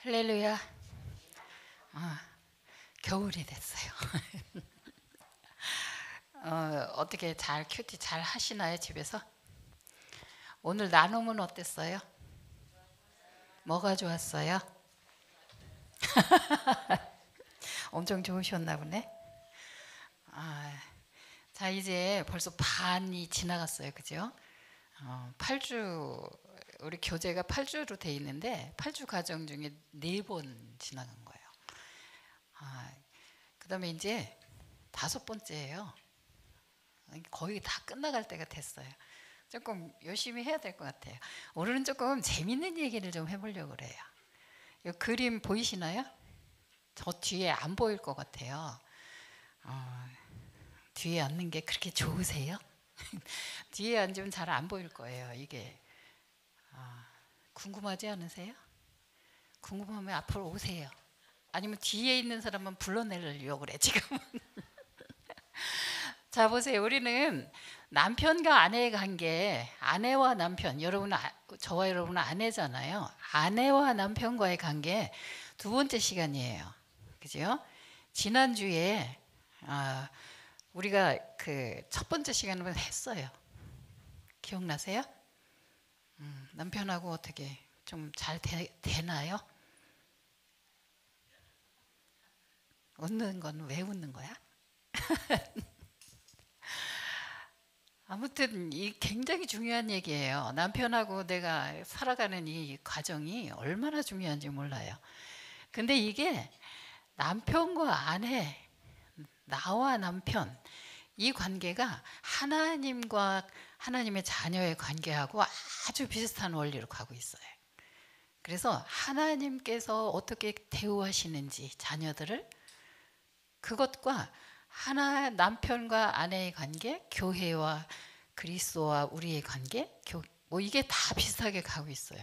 할렐루야. 겨울이 됐어요. 어떻게 잘 큐티 잘 하시나요, 집에서? 오늘 나눔은 어땠어요? 뭐가 좋았어요? 엄청 좋으셨나 보네. 자, 이제 벌써 반이 지나갔어요, 그죠? 8주, 우리 교재가 8주로 돼 있는데 8주 과정 중에 4번 지나간 거예요. 그 다음에 이제 5번째예요. 거의 다 끝나갈 때가 됐어요. 조금 열심히 해야 될 것 같아요. 오늘은 조금 재밌는 얘기를 좀 해보려고 그래요. 이 그림 보이시나요? 저 뒤에 안 보일 것 같아요. 뒤에 앉는 게 그렇게 좋으세요? 뒤에 앉으면 잘 안 보일 거예요. 이게 궁금하지 않으세요? 궁금하면 앞으로 오세요. 아니면 뒤에 있는 사람만 불러내려고 그래 지금은. 자, 보세요. 우리는 남편과 아내의 관계, 아내와 남편, 저와 여러분은 아내잖아요. 아내와 남편과의 관계 2번째 시간이에요. 그죠? 지난주에 우리가 그 1번째 시간을 했어요. 기억나세요? 남편하고 어떻게 좀 잘 되나요? 웃는 건 왜 웃는 거야? 아무튼 이 굉장히 중요한 얘기예요. 남편하고 내가 살아가는 이 과정이 얼마나 중요한지 몰라요. 근데 이게 남편과 아내, 나와 남편, 이 관계가 하나님과 하나님의 자녀의 관계하고 아주 비슷한 원리로 가고 있어요. 그래서 하나님께서 어떻게 대우하시는지 자녀들을, 그것과 남편과 아내의 관계, 교회와 그리스도와 우리의 관계, 이게 다 비슷하게 가고 있어요.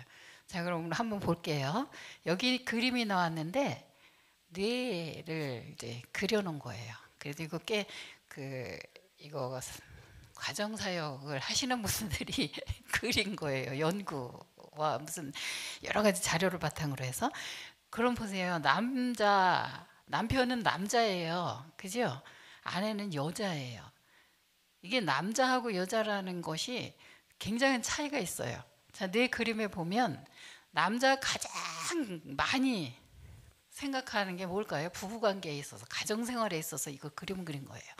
자, 그럼 한번 볼게요. 여기 그림이 나왔는데 뇌를 이제 그려놓은 거예요. 그래서 이거 과정 사역을 하시는 분들이 그린 거예요. 연구와 무슨 여러 가지 자료를 바탕으로 해서. 그럼 보세요. 남편은 남자예요. 그죠? 아내는 여자예요. 이게 남자하고 여자라는 것이 굉장한 차이가 있어요. 자, 내 그림에 보면 남자가 가장 많이 생각하는 게 뭘까요? 부부관계에 있어서, 가정생활에 있어서 이거 그림 그린 거예요.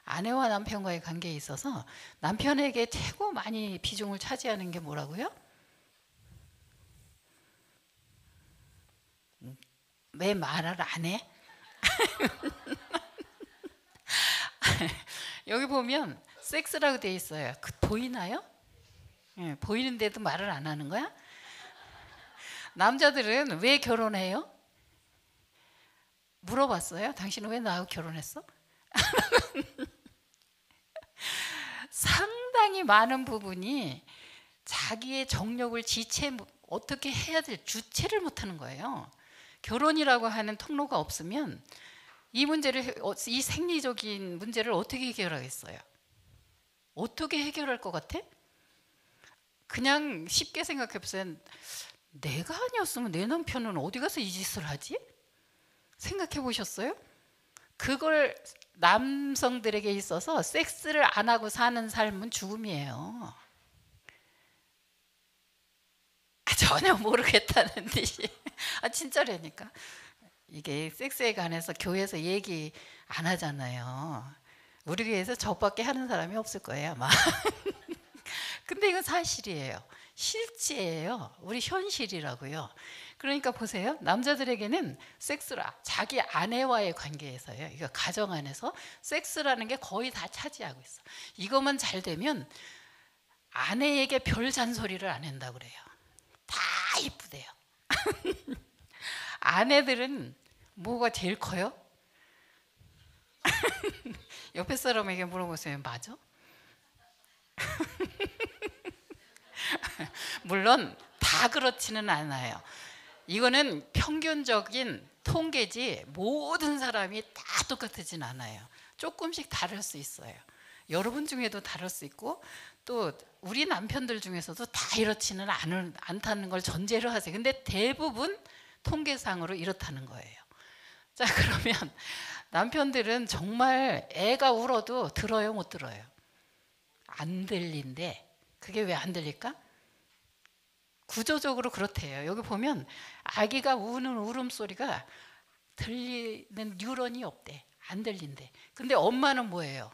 아내와 남편과의 관계에 있어서 남편에게 최고 많이 비중을 차지하는 게 뭐라고요? 왜 말을 안 해? 여기 보면 섹스라고 돼 있어요. 보이나요? 네, 보이는데도 말을 안 하는 거야? 남자들은 왜 결혼해요? 물어봤어요? 당신은 왜 나하고 결혼했어? 상당히 많은 부분이 자기의 정력을 어떻게 해야 될 주체를 못하는 거예요. 결혼이라고 하는 통로가 없으면 이 생리적인 문제를 어떻게 해결하겠어요? 어떻게 해결할 것 같아? 그냥 쉽게 생각해 보세요. 내가 아니었으면 내 남편은 어디 가서 이 짓을 하지? 생각해 보셨어요? 그걸 남성들에게 있어서 섹스를 안 하고 사는 삶은 죽음이에요. 전혀 모르겠다는 듯이. 진짜라니까. 이게 섹스에 관해서 교회에서 얘기 안 하잖아요. 우리 교회에서 저밖에 하는 사람이 없을 거예요, 아마. 근데 이건 사실이에요. 실제예요. 우리 현실이라고요. 그러니까 보세요. 남자들에게는 자기 아내와의 관계에서요. 이거 가정 안에서 섹스라는 게 거의 다 차지하고 있어. 이것만 잘 되면 아내에게 별 잔소리를 안 한다고 그래요. 다 이쁘대요. 아내들은 뭐가 제일 커요? 옆에 사람에게 물어보세요. 맞아? 물론 다 그렇지는 않아요. 이거는 평균적인 통계지 모든 사람이 다 똑같지는 않아요. 조금씩 다를 수 있어요. 여러분 중에도 다를 수 있고 또 우리 남편들 중에서도 다 이렇지는 않다는 걸 전제로 하세요. 근데 대부분 통계상으로 이렇다는 거예요. 자, 그러면 남편들은 정말 애가 울어도 들어요, 못 들어요? 안 들린대. 그게 왜 안 들릴까? 구조적으로 그렇대요. 여기 보면 아기가 우는 울음소리가 들리는 뉴런이 없대. 안 들린대. 근데 엄마는 뭐예요?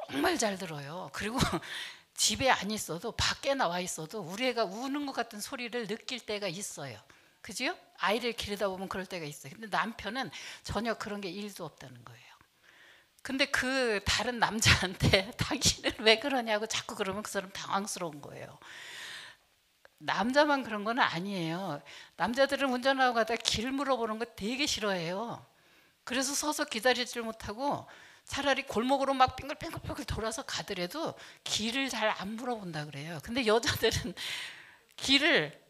정말 잘 들어요. 그리고 집에 안 있어도 밖에 나와 있어도 우리 애가 우는 것 같은 소리를 느낄 때가 있어요. 그죠? 아이를 기르다 보면 그럴 때가 있어요. 근데 남편은 전혀 그런 게 1도 없다는 거예요. 근데 그 다른 남자한테 당신은 왜 그러냐고 자꾸 그러면 그 사람 당황스러운 거예요. 남자만 그런 건 아니에요. 남자들은 운전하고 가다 길 물어보는 거 되게 싫어해요. 그래서 서서 기다리질 못하고 차라리 골목으로 막 빙글빙글 돌아서 가더라도 길을 잘 안 물어본다 그래요. 근데 여자들은 길을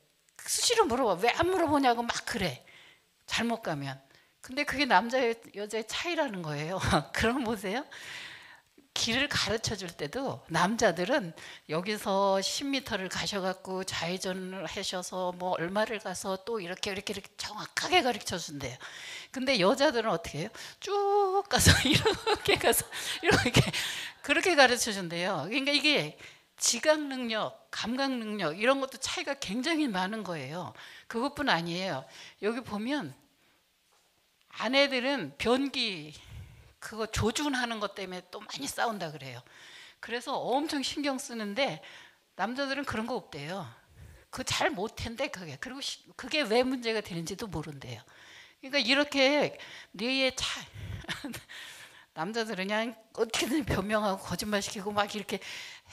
수시로 물어봐. 왜 안 물어보냐고 막 그래. 잘못 가면. 근데 그게 남자의 여자의 차이라는 거예요. 그럼 보세요. 길을 가르쳐 줄 때도 남자들은 여기서 10m를 가셔갖고 좌회전을 하셔서 뭐 얼마를 가서 또 이렇게 정확하게 가르쳐 준대요. 근데 여자들은 어떻게 해요? 쭉 가서 이렇게 가서 이렇게 그렇게 가르쳐 준대요. 그러니까 이게 지각 능력, 감각 능력 이런 것도 차이가 굉장히 많은 거예요. 그것뿐 아니에요. 여기 보면 아내들은 변기 그거 조준하는 것 때문에 또 많이 싸운다 그래요. 그래서 엄청 신경 쓰는데 남자들은 그런 거 없대요. 그거 잘 못한대 그게. 그리고 그게 왜 문제가 되는지도 모른대요. 그러니까 이렇게 뇌의 차 남자들은 그냥 어떻게든 변명하고 거짓말시키고 막 이렇게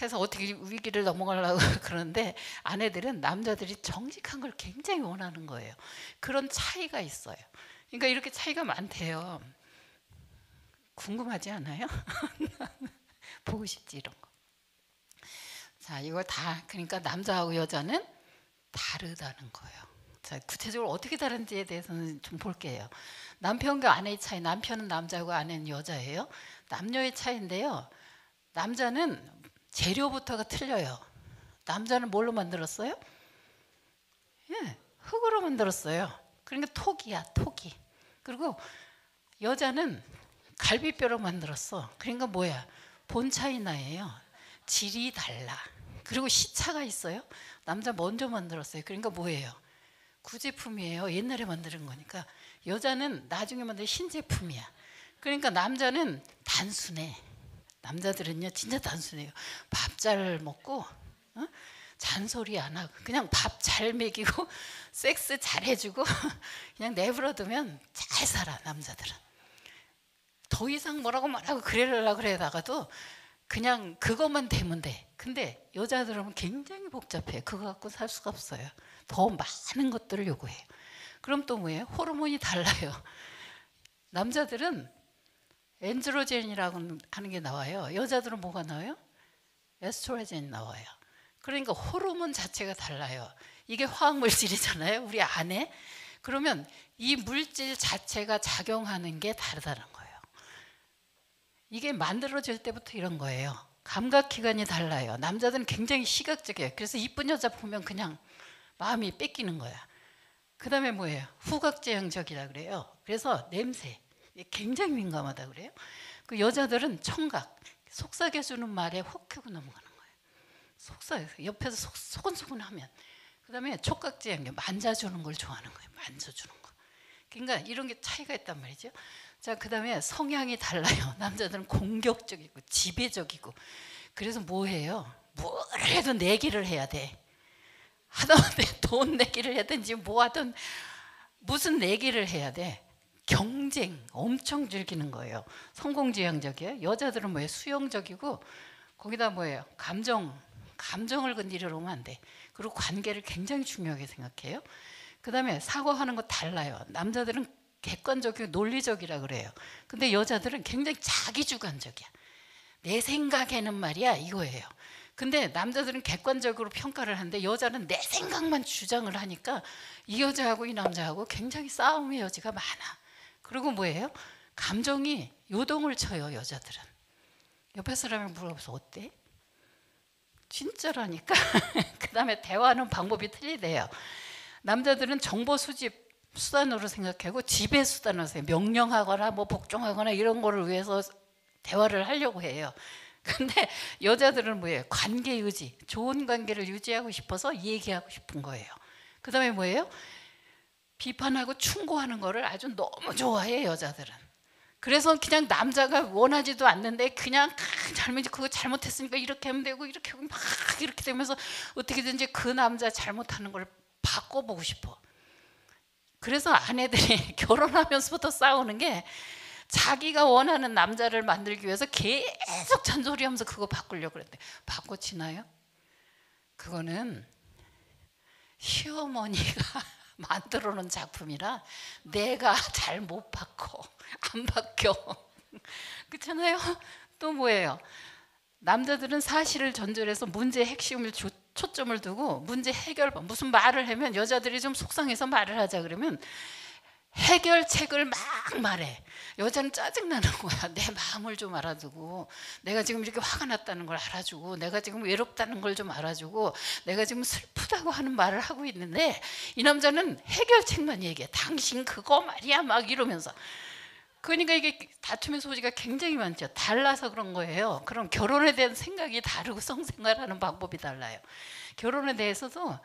해서 어떻게 위기를 넘어가려고 그러는데 아내들은 남자들이 정직한 걸 굉장히 원하는 거예요. 그런 차이가 있어요. 그러니까 이렇게 차이가 많대요. 궁금하지 않아요? 보고 싶지 이런 거. 자, 이걸 다 그러니까 남자하고 여자는 다르다는 거예요. 자, 구체적으로 어떻게 다른지에 대해서는 좀 볼게요. 남편과 아내의 차이. 남편은 남자고 아내는 여자예요. 남녀의 차이인데요. 남자는 재료부터가 틀려요. 남자는 뭘로 만들었어요? 예, 흙으로 만들었어요. 그러니까 토기야, 토기. 그리고 여자는 갈비뼈로 만들었어. 그러니까 뭐야? 본 차이 나예요. 질이 달라. 그리고 시차가 있어요. 남자 먼저 만들었어요. 그러니까 뭐예요? 구제품이에요. 옛날에 만드는 거니까. 여자는 나중에 만든 신제품이야. 그러니까 남자는 단순해. 남자들은요 진짜 단순해요. 밥 잘 먹고 잔소리 안 하고 그냥 밥 잘 먹이고 섹스 잘 해주고 그냥 내버려두면 잘 살아. 남자들은 더 이상 뭐라고 말하고 그래라고 그래다가도 그냥 그것만 되면 돼. 근데 여자들은 굉장히 복잡해. 그거 갖고 살 수가 없어요. 더 많은 것들을 요구해요. 그럼 또 뭐예요? 호르몬이 달라요. 남자들은 엔드로겐이라고 하는 게 나와요. 여자들은 뭐가 나와요? 에스트로겐이 나와요. 그러니까 호르몬 자체가 달라요. 이게 화학물질이잖아요. 우리 안에. 그러면 이 물질 자체가 작용하는 게 다르다는 거예요. 이게 만들어질 때부터 이런 거예요. 감각기관이 달라요. 남자들은 굉장히 시각적이에요. 그래서 이쁜 여자 보면 그냥 마음이 뺏기는 거야. 그 다음에 뭐예요? 후각지향적이라 그래요. 그래서 냄새 굉장히 민감하다 그래요. 그 여자들은 청각, 속삭여주는 말에 혹 하고 넘어가는 거예요. 속삭여 옆에서 소근소근하면. 그 다음에 촉각지향적, 만져주는 걸 좋아하는 거예요. 만져주는 거. 그러니까 이런 게 차이가 있단 말이죠. 자, 그 다음에 성향이 달라요. 남자들은 공격적이고 지배적이고. 그래서 뭐 해요? 뭘 해도 내기를 해야 돼. 하다못해 돈 내기를 하든지 뭐 하든 무슨 내기를 해야 돼. 경쟁 엄청 즐기는 거예요. 성공지향적이에요. 여자들은 뭐예요? 수용적이고 거기다 뭐예요? 감정을 건드리려면 안 돼. 그리고 관계를 굉장히 중요하게 생각해요. 그 다음에 사고하는 거 달라요. 남자들은 객관적이고 논리적이라 그래요. 근데 여자들은 굉장히 자기주관적이야. 내 생각에는 말이야 이거예요. 근데 남자들은 객관적으로 평가를 하는데 여자는 내 생각만 주장을 하니까 이 여자하고 이 남자하고 굉장히 싸움의 여지가 많아. 그리고 뭐예요? 감정이 요동을 쳐요. 여자들은. 옆에 사람이 물어봐서 어때? 진짜라니까. 그 다음에 대화하는 방법이 틀리대요. 남자들은 정보 수집 수단으로 생각하고 지배 수단으로 생각해요. 명령하거나 뭐 복종하거나 이런 거를 위해서 대화를 하려고 해요. 근데 여자들은 뭐예요? 관계 유지, 좋은 관계를 유지하고 싶어서 얘기하고 싶은 거예요. 그 다음에 뭐예요? 비판하고 충고하는 거를 아주 너무 좋아해 여자들은. 그래서 그냥 남자가 원하지도 않는데 그냥 그거 잘못했으니까 이렇게 하면 되고 이렇게 하면 막 이렇게 되면서 어떻게든지 그 남자 잘못하는 걸 바꿔보고 싶어. 그래서 아내들이 결혼하면서부터 싸우는 게 자기가 원하는 남자를 만들기 위해서 계속 잔소리하면서 그거 바꾸려고 그랬는데 바꿔치나요? 그거는 시어머니가 만들어 놓은 작품이라 내가 잘 못 바꿔. 안 바뀌어. 그렇잖아요? 또 뭐예요? 남자들은 사실을 전제해서 문제의 핵심을 초점을 두고 문제 해결, 무슨 말을 하면 여자들이 좀 속상해서 말을 하자 그러면 해결책을 막 말해. 여자는 짜증나는 거야. 내 마음을 좀 알아주고, 내가 지금 이렇게 화가 났다는 걸 알아주고, 내가 지금 외롭다는 걸 좀 알아주고, 내가 지금 슬프다고 하는 말을 하고 있는데 이 남자는 해결책만 얘기해. 당신 그거 말이야 막 이러면서. 그러니까 이게 다툼의 소지가 굉장히 많죠. 달라서 그런 거예요. 그럼 결혼에 대한 생각이 다르고 성생활하는 방법이 달라요. 결혼에 대해서도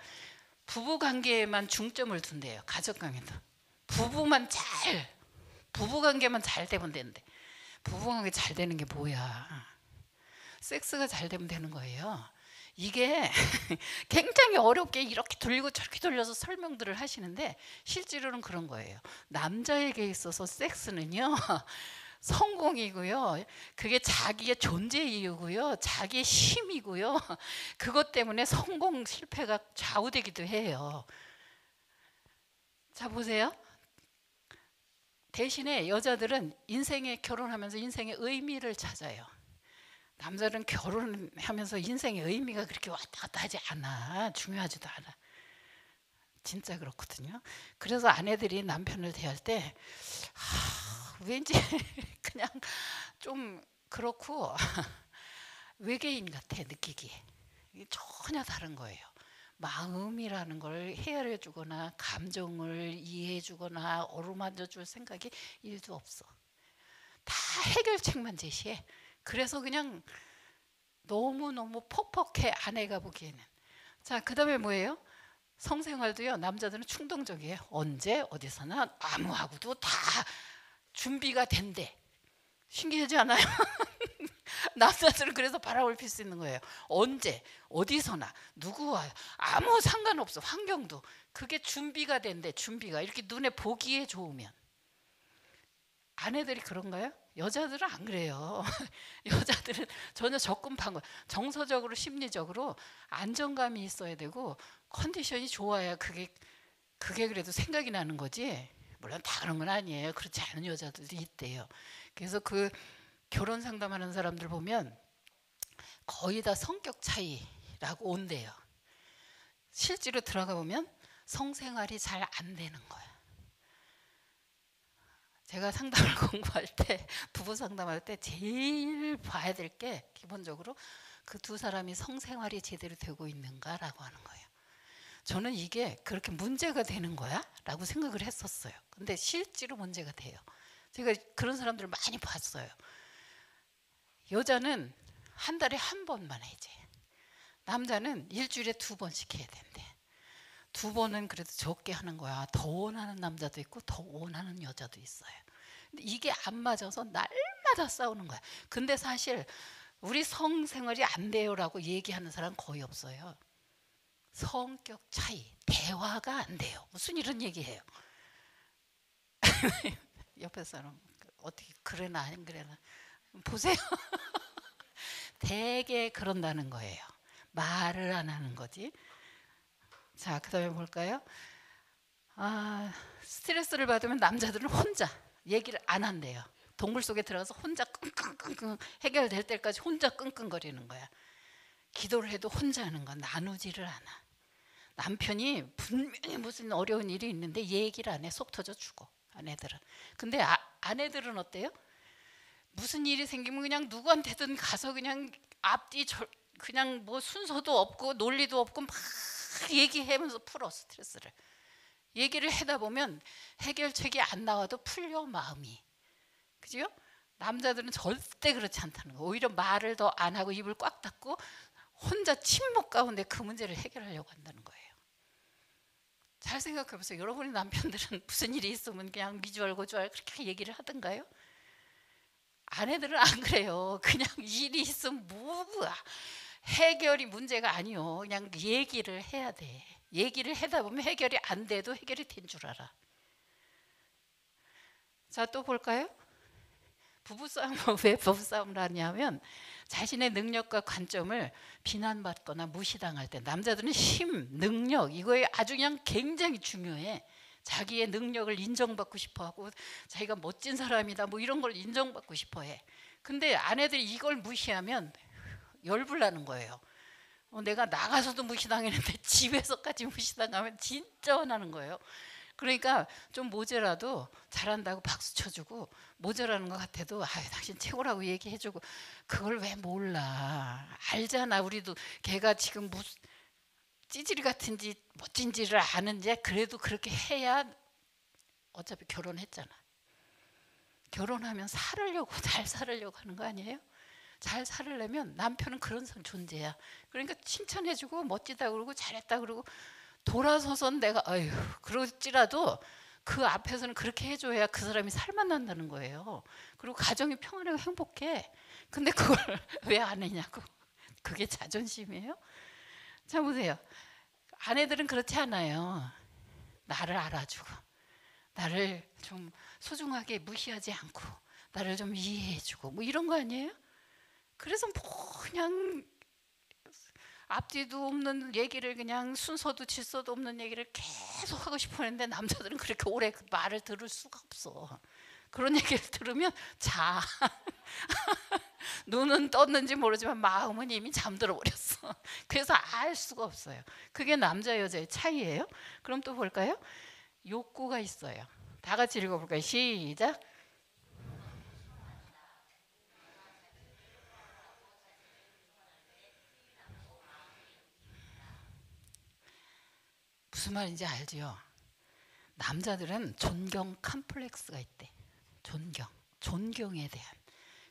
부부관계에만 중점을 둔대요. 가족관계도. 부부관계만 잘 되면 되는데 부부관계 잘 되는 게 뭐야? 섹스가 잘 되면 되는 거예요. 이게 굉장히 어렵게 이렇게 돌리고 저렇게 돌려서 설명들을 하시는데 실제로는 그런 거예요. 남자에게 있어서 섹스는요 성공이고요, 그게 자기의 존재 이유고요, 자기의 힘이고요, 그것 때문에 성공 실패가 좌우되기도 해요. 자 보세요. 대신에 여자들은 결혼하면서 인생의 의미를 찾아요. 남자는 결혼하면서 인생의 의미가 그렇게 왔다 갔다 하지 않아. 중요하지도 않아. 진짜 그렇거든요. 그래서 아내들이 남편을 대할 때 왠지 그냥 좀 그렇고 외계인 같아 느끼기. 전혀 다른 거예요. 마음이라는 걸 헤아려 주거나 감정을 이해해 주거나 어루만져 줄 생각이 1도 없어. 다 해결책만 제시해. 그래서 그냥 너무너무 퍽퍽해 아내가 보기에는. 자, 그 다음에 뭐예요? 성생활도요, 남자들은 충동적이에요. 언제 어디서나 아무하고도 다 준비가 된대. 신기하지 않아요? 남자들은 그래서 바람을 필 수 있는 거예요. 언제 어디서나 누구와 아무 상관없어. 환경도 그게 준비가 된대. 준비가 이렇게 눈에 보기에 좋으면. 아내들이 그런가요? 여자들은 안 그래요. 여자들은 전혀 접근 방법, 정서적으로 심리적으로 안정감이 있어야 되고 컨디션이 좋아야 그게 그래도 생각이 나는 거지. 물론 다 그런 건 아니에요. 그렇지 않은 여자들도 있대요. 그래서 그 결혼 상담하는 사람들 보면 거의 다 성격 차이라고 온대요. 실제로 들어가 보면 성생활이 잘 안 되는 거야. 제가 상담을 공부할 때, 부부 상담할 때 제일 봐야 될 게 기본적으로 그 두 사람이 성생활이 제대로 되고 있는가라고 하는 거예요. 저는 이게 그렇게 문제가 되는 거야? 라고 생각을 했었어요. 근데 실제로 문제가 돼요. 제가 그런 사람들을 많이 봤어요. 여자는 한 달에 한 번만 해지. 남자는 일주일에 2번씩 해야 된대. 2번은 그래도 적게 하는 거야. 더 원하는 남자도 있고 더 원하는 여자도 있어요. 근데 이게 안 맞아서 날마다 싸우는 거야. 근데 사실 우리 성생활이 안 돼요라고 얘기하는 사람 거의 없어요. 성격 차이, 대화가 안 돼요. 무슨 이런 얘기해요. 옆에 사람 어떻게 그래나 안 그래나 보세요. 되게 그런다는 거예요. 말을 안 하는 거지. 자, 그 다음에 볼까요? 스트레스를 받으면 남자들은 혼자 얘기를 안 한대요. 동굴 속에 들어가서 혼자 끙끙끙끙 해결될 때까지 혼자 끙끙거리는 거야. 기도를 해도 혼자 하는 거야. 나누지를 않아. 남편이 분명히 무슨 어려운 일이 있는데 얘기를 안 해. 속 터져 죽어. 아내들은. 근데 아내들은 어때요? 무슨 일이 생기면 그냥 누구한테든 가서 그냥 앞뒤 그냥 뭐 순서도 없고 논리도 없고 막 얘기하면서 풀어 스트레스를. 얘기를 하다 보면 해결책이 안 나와도 풀려 마음이. 그죠? 남자들은 절대 그렇지 않다는 거. 오히려 말을 더 안 하고 입을 꽉 닫고 혼자 침묵 가운데 그 문제를 해결하려고 한다는 거예요. 잘 생각해 보세요. 여러분의 남편들은 무슨 일이 있으면 그냥 미주알 고주알 그렇게 얘기를 하던가요? 아내들은 안 그래요. 그냥 일이 있으면 뭐야. 해결이 문제가 아니요. 그냥 얘기를 해야 돼. 얘기를 하다 보면 해결이 안 돼도 해결이 된 줄 알아. 자, 또 볼까요? 부부싸움은 왜 부부싸움을 하냐면 자신의 능력과 관점을 비난받거나 무시당할 때 남자들은 힘, 능력 이거에 아주 그냥 굉장히 중요해. 자기의 능력을 인정받고 싶어하고 자기가 멋진 사람이다 뭐 이런 걸 인정받고 싶어해. 근데 아내들이 이걸 무시하면 열불나는 거예요. 내가 나가서도 무시당했는데 집에서까지 무시당하면 진짜 화나는 거예요. 그러니까 좀 모자라도 잘한다고 박수 쳐주고 모자라는 것 같아도 당신 최고라고 얘기해주고 그걸 왜 몰라. 알잖아. 우리도 걔가 지금 무슨 찌질이 같은지 멋진지를 아는지 그래도 그렇게 해야 어차피 결혼했잖아. 결혼하면 살으려고 잘 살으려고 하는 거 아니에요? 잘 살으려면 남편은 그런 존재야. 그러니까 칭찬해주고 멋지다 그러고 잘했다 그러고 돌아서선 내가 아유 그럴지라도 그 앞에서는 그렇게 해줘야 그 사람이 살만난다는 거예요. 그리고 가정이 평안하고 행복해. 근데 그걸 왜 안 했냐고. 그게 자존심이에요? 자 보세요. 아내들은 그렇지 않아요. 나를 알아주고 나를 좀 소중하게 무시하지 않고 나를 좀 이해해주고 뭐 이런 거 아니에요? 그래서 뭐 그냥 앞뒤도 없는 얘기를 그냥 순서도 질서도 없는 얘기를 계속 하고 싶어 했는데 남자들은 그렇게 오래 그 말을 들을 수가 없어. 그런 얘기를 들으면 자 눈은 떴는지 모르지만 마음은 이미 잠들어 버렸어. 그래서 알 수가 없어요. 그게 남자 여자의 차이예요. 그럼 또 볼까요? 욕구가 있어요. 다 같이 읽어볼까요? 시작. 무슨 말인지 알죠? 남자들은 존경 컴플렉스가 있대. 존경에 대한.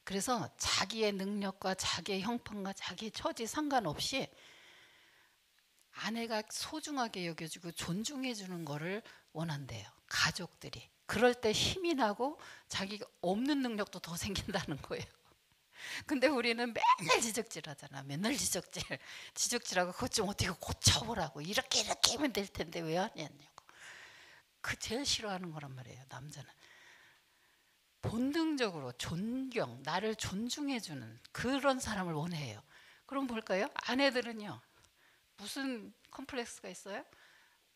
그래서 자기의 능력과 자기의 형편과 자기의 처지 상관없이 아내가 소중하게 여겨주고 존중해 주는 거를 원한대요. 가족들이. 그럴 때 힘이 나고 자기가 없는 능력도 더 생긴다는 거예요. 근데 우리는 맨날 지적질하잖아. 맨날 지적질하고 그것 좀 어떻게 고쳐보라고. 이렇게 하면 될 텐데 왜 안 했냐고. 그 제일 싫어하는 거란 말이에요. 남자는. 본능적으로 존경, 나를 존중해주는 그런 사람을 원해요. 그럼 볼까요? 아내들은요. 무슨 컴플렉스가 있어요?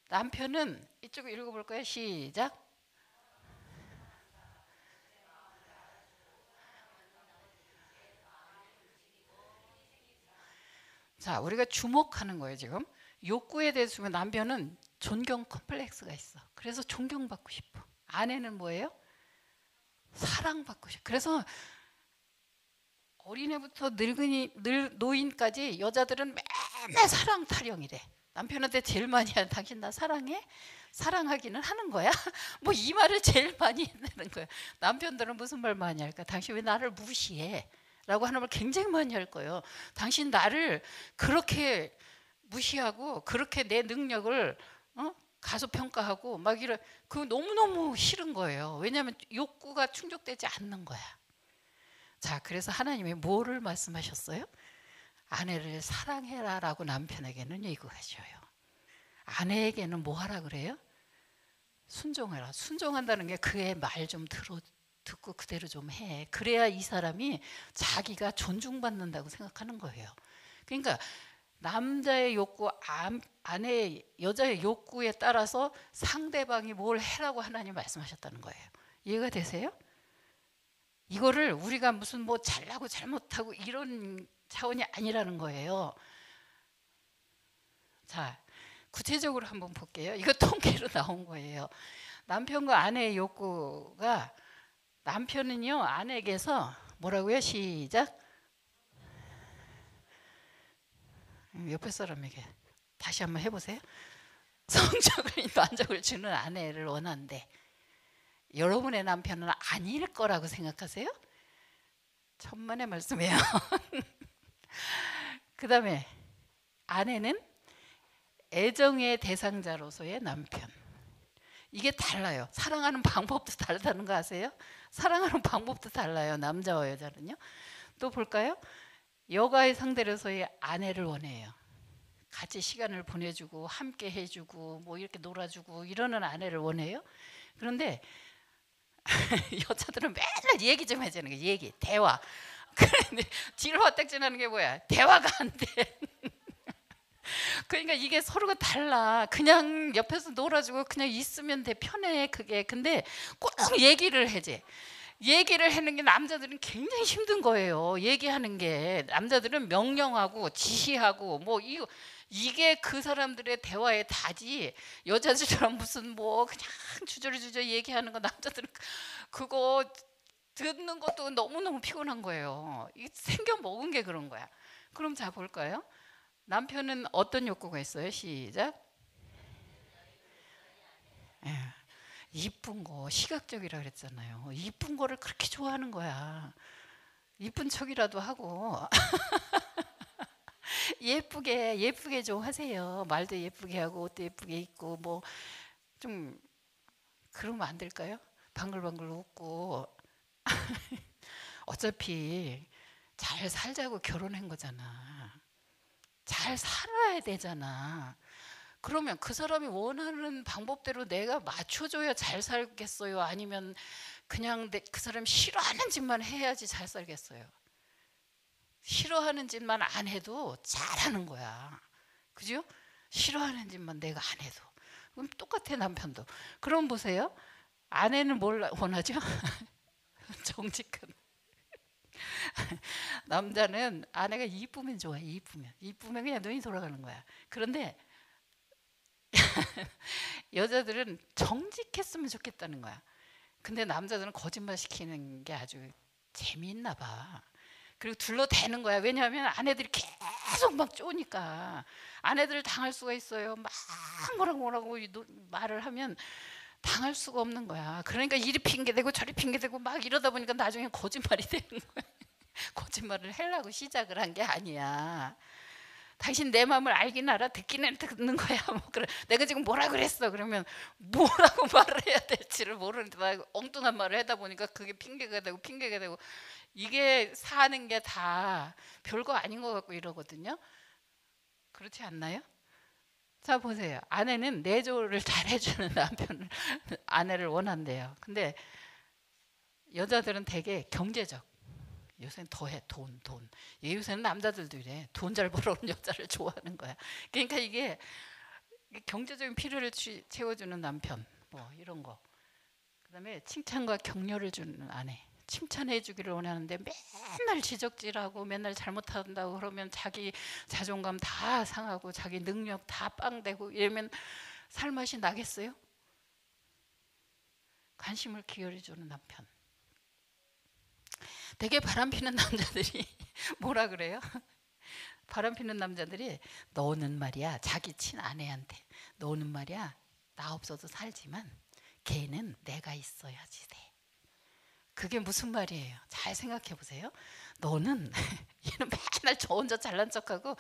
남편은 이쪽 읽어볼까요? 시작. 자, 우리가 주목하는 거예요 지금. 욕구에 대해서 남편은 존경 컴플렉스가 있어. 그래서 존경받고 싶어. 아내는 뭐예요? 사랑받고 싶어. 그래서 어린애부터 노인까지 여자들은 맨날 사랑 타령이래. 남편한테 제일 많이 하는 당신 나 사랑해? 사랑하기는 하는 거야? 뭐 이 말을 제일 많이 하는 거야. 남편들은 무슨 말 많이 할까? 당신 왜 나를 무시해? 라고 하는 말 굉장히 많이 할 거예요. 당신 나를 그렇게 무시하고 그렇게 내 능력을 가소평가하고 막 이런 그거 너무너무 싫은 거예요. 왜냐하면 욕구가 충족되지 않는 거야. 자, 그래서 하나님이 뭐를 말씀하셨어요? 아내를 사랑해라 라고 남편에게는 얘기하셔요. 아내에게는 뭐 하라 그래요? 순종해라. 순종한다는 게 그의 말 좀 듣고 그대로 좀 해. 그래야 이 사람이 자기가 존중받는다고 생각하는 거예요. 그러니까 남자의 욕구, 아내의 여자의 욕구에 따라서 상대방이 뭘 해라고 하나님 말씀하셨다는 거예요. 이해가 되세요? 이거를 우리가 무슨 뭐 잘나고 잘못하고 이런 차원이 아니라는 거예요. 자, 구체적으로 한번 볼게요. 이거 통계로 나온 거예요. 남편과 아내의 욕구가 남편은요 아내에게서 뭐라고요? 시작. 옆에 사람에게 다시 한번 해보세요. 성적인 만족을 주는 아내를 원하는데 여러분의 남편은 아닐 거라고 생각하세요? 천만의 말씀이에요. 그 다음에 아내는 애정의 대상자로서의 남편. 이게 달라요. 사랑하는 방법도 다르다는 거 아세요? 사랑하는 방법도 달라요. 남자와 여자는요. 또 볼까요? 여가의 상대로서의 아내를 원해요. 같이 시간을 보내주고 함께 해주고 뭐 이렇게 놀아주고 이러는 아내를 원해요. 그런데 여자들은 맨날 얘기 좀 해주는 게 얘기, 대화. 그런데 뒤로 화딱지나는 게 뭐야? 대화가 안 돼. 그러니까 이게 서로가 달라. 그냥 옆에서 놀아주고 그냥 있으면 돼. 편해 그게. 근데 꼭 얘기를 해지. 얘기를 하는 게 남자들은 굉장히 힘든 거예요. 얘기하는 게 남자들은 명령하고 지시하고 뭐 이게 그 사람들의 대화의 다지. 여자들처럼 무슨 뭐 그냥 주저주저 얘기하는 거 남자들은 그거 듣는 것도 너무너무 피곤한 거예요. 이게 생겨 먹은 게 그런 거야. 그럼 자 볼까요? 남편은 어떤 욕구가 있어요? 시작. 예. 이쁜 거, 시각적이라 그랬잖아요. 이쁜 거를 그렇게 좋아하는 거야. 이쁜 척이라도 하고 예쁘게 좀 하세요. 말도 예쁘게 하고 옷도 예쁘게 입고 뭐 좀 그러면 안 될까요? 방글방글 웃고 어차피 잘 살자고 결혼한 거잖아. 잘 살아야 되잖아. 그러면 그 사람이 원하는 방법대로 내가 맞춰줘야 잘 살겠어요? 아니면 그냥 그 사람이 싫어하는 짓만 해야지 잘 살겠어요? 싫어하는 짓만 안 해도 잘하는 거야. 그죠? 싫어하는 짓만 내가 안 해도. 그럼 똑같아 남편도. 그럼 보세요. 아내는 뭘 원하죠? 정직한. 남자는 아내가 이쁘면 좋아. 이쁘면 그냥 눈이 돌아가는 거야. 그런데 여자들은 정직했으면 좋겠다는 거야. 근데 남자들은 거짓말 시키는 게 아주 재미있나 봐. 그리고 둘러대는 거야. 왜냐하면 아내들이 계속 막 쪼니까 아내들 당할 수가 있어요. 막 뭐라고 말을 하면 당할 수가 없는 거야. 그러니까 이리 핑계대고 저리 핑계대고 막 이러다 보니까 나중에 거짓말이 되는 거야. 거짓말을 하려고 시작을 한 게 아니야. 당신 내 마음을 알긴 알아. 듣기는 듣는 거야. 뭐 그래. 내가 지금 뭐라 그랬어? 그러면 뭐라고 말을 해야 될지를 모르는데 막 엉뚱한 말을 하다 보니까 그게 핑계가 되고 이게 사는 게 다 별거 아닌 것 같고 이러거든요. 그렇지 않나요? 자 보세요. 아내는 내조를 잘 해주는 남편을 아내를 원한대요. 근데 여자들은 되게 경제적. 요새는 더해 돈. 요새는 남자들도 이래. 돈 잘 벌어오는 여자를 좋아하는 거야. 그러니까 이게 경제적인 필요를 채워주는 남편 뭐 이런 거. 그다음에 칭찬과 격려를 주는 아내. 칭찬해 주기를 원하는데 맨날 지적질하고 맨날 잘못한다고 그러면 자기 자존감 다 상하고 자기 능력 다 빵되고 이러면 살맛이 나겠어요? 관심을 기울여 주는 남편. 되게 바람피는 남자들이 뭐라 그래요? 바람피는 남자들이 너는 말이야 자기 친아내한테 너는 말이야 나 없어도 살지만 걔는 내가 있어야지 돼. 그게 무슨 말이에요? 잘 생각해 보세요. 너는 얘는 맨날 저 혼자 잘난 척하고